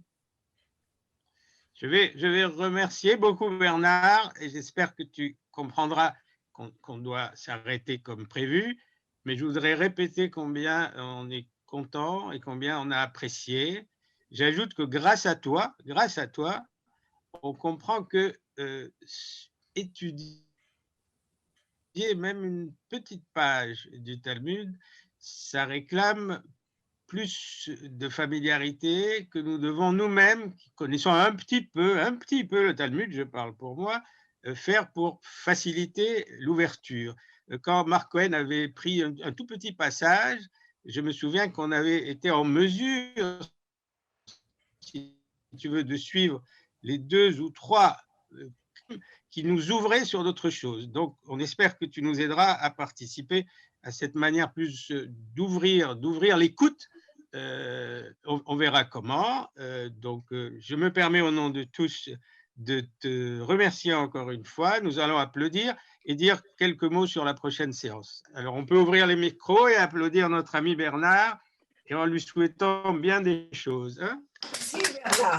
Je vais remercier beaucoup Bernard et j'espère que tu comprendras qu'on doit s'arrêter comme prévu, mais je voudrais répéter combien on est content et combien on a apprécié. J'ajoute que grâce à toi, on comprend que étudier même une petite page du Talmud, ça réclame plus de familiarité que nous devons nous-mêmes, qui connaissons un petit peu le Talmud, je parle pour moi, faire pour faciliter l'ouverture. Quand Marc Cohen avait pris un tout petit passage, je me souviens qu'on avait été en mesure, si tu veux, de suivre les 2 ou 3 qui nous ouvraient sur d'autres choses. Donc, on espère que tu nous aideras à participer à cette manière plus d'ouvrir l'écoute. On verra comment. Donc, je me permets au nom de tous de te remercier encore une fois. Nous allons applaudir et dire quelques mots sur la prochaine séance. Alors, on peut ouvrir les micros et applaudir notre ami Bernard et en lui souhaitant bien des choses. Hein? Merci Bernard.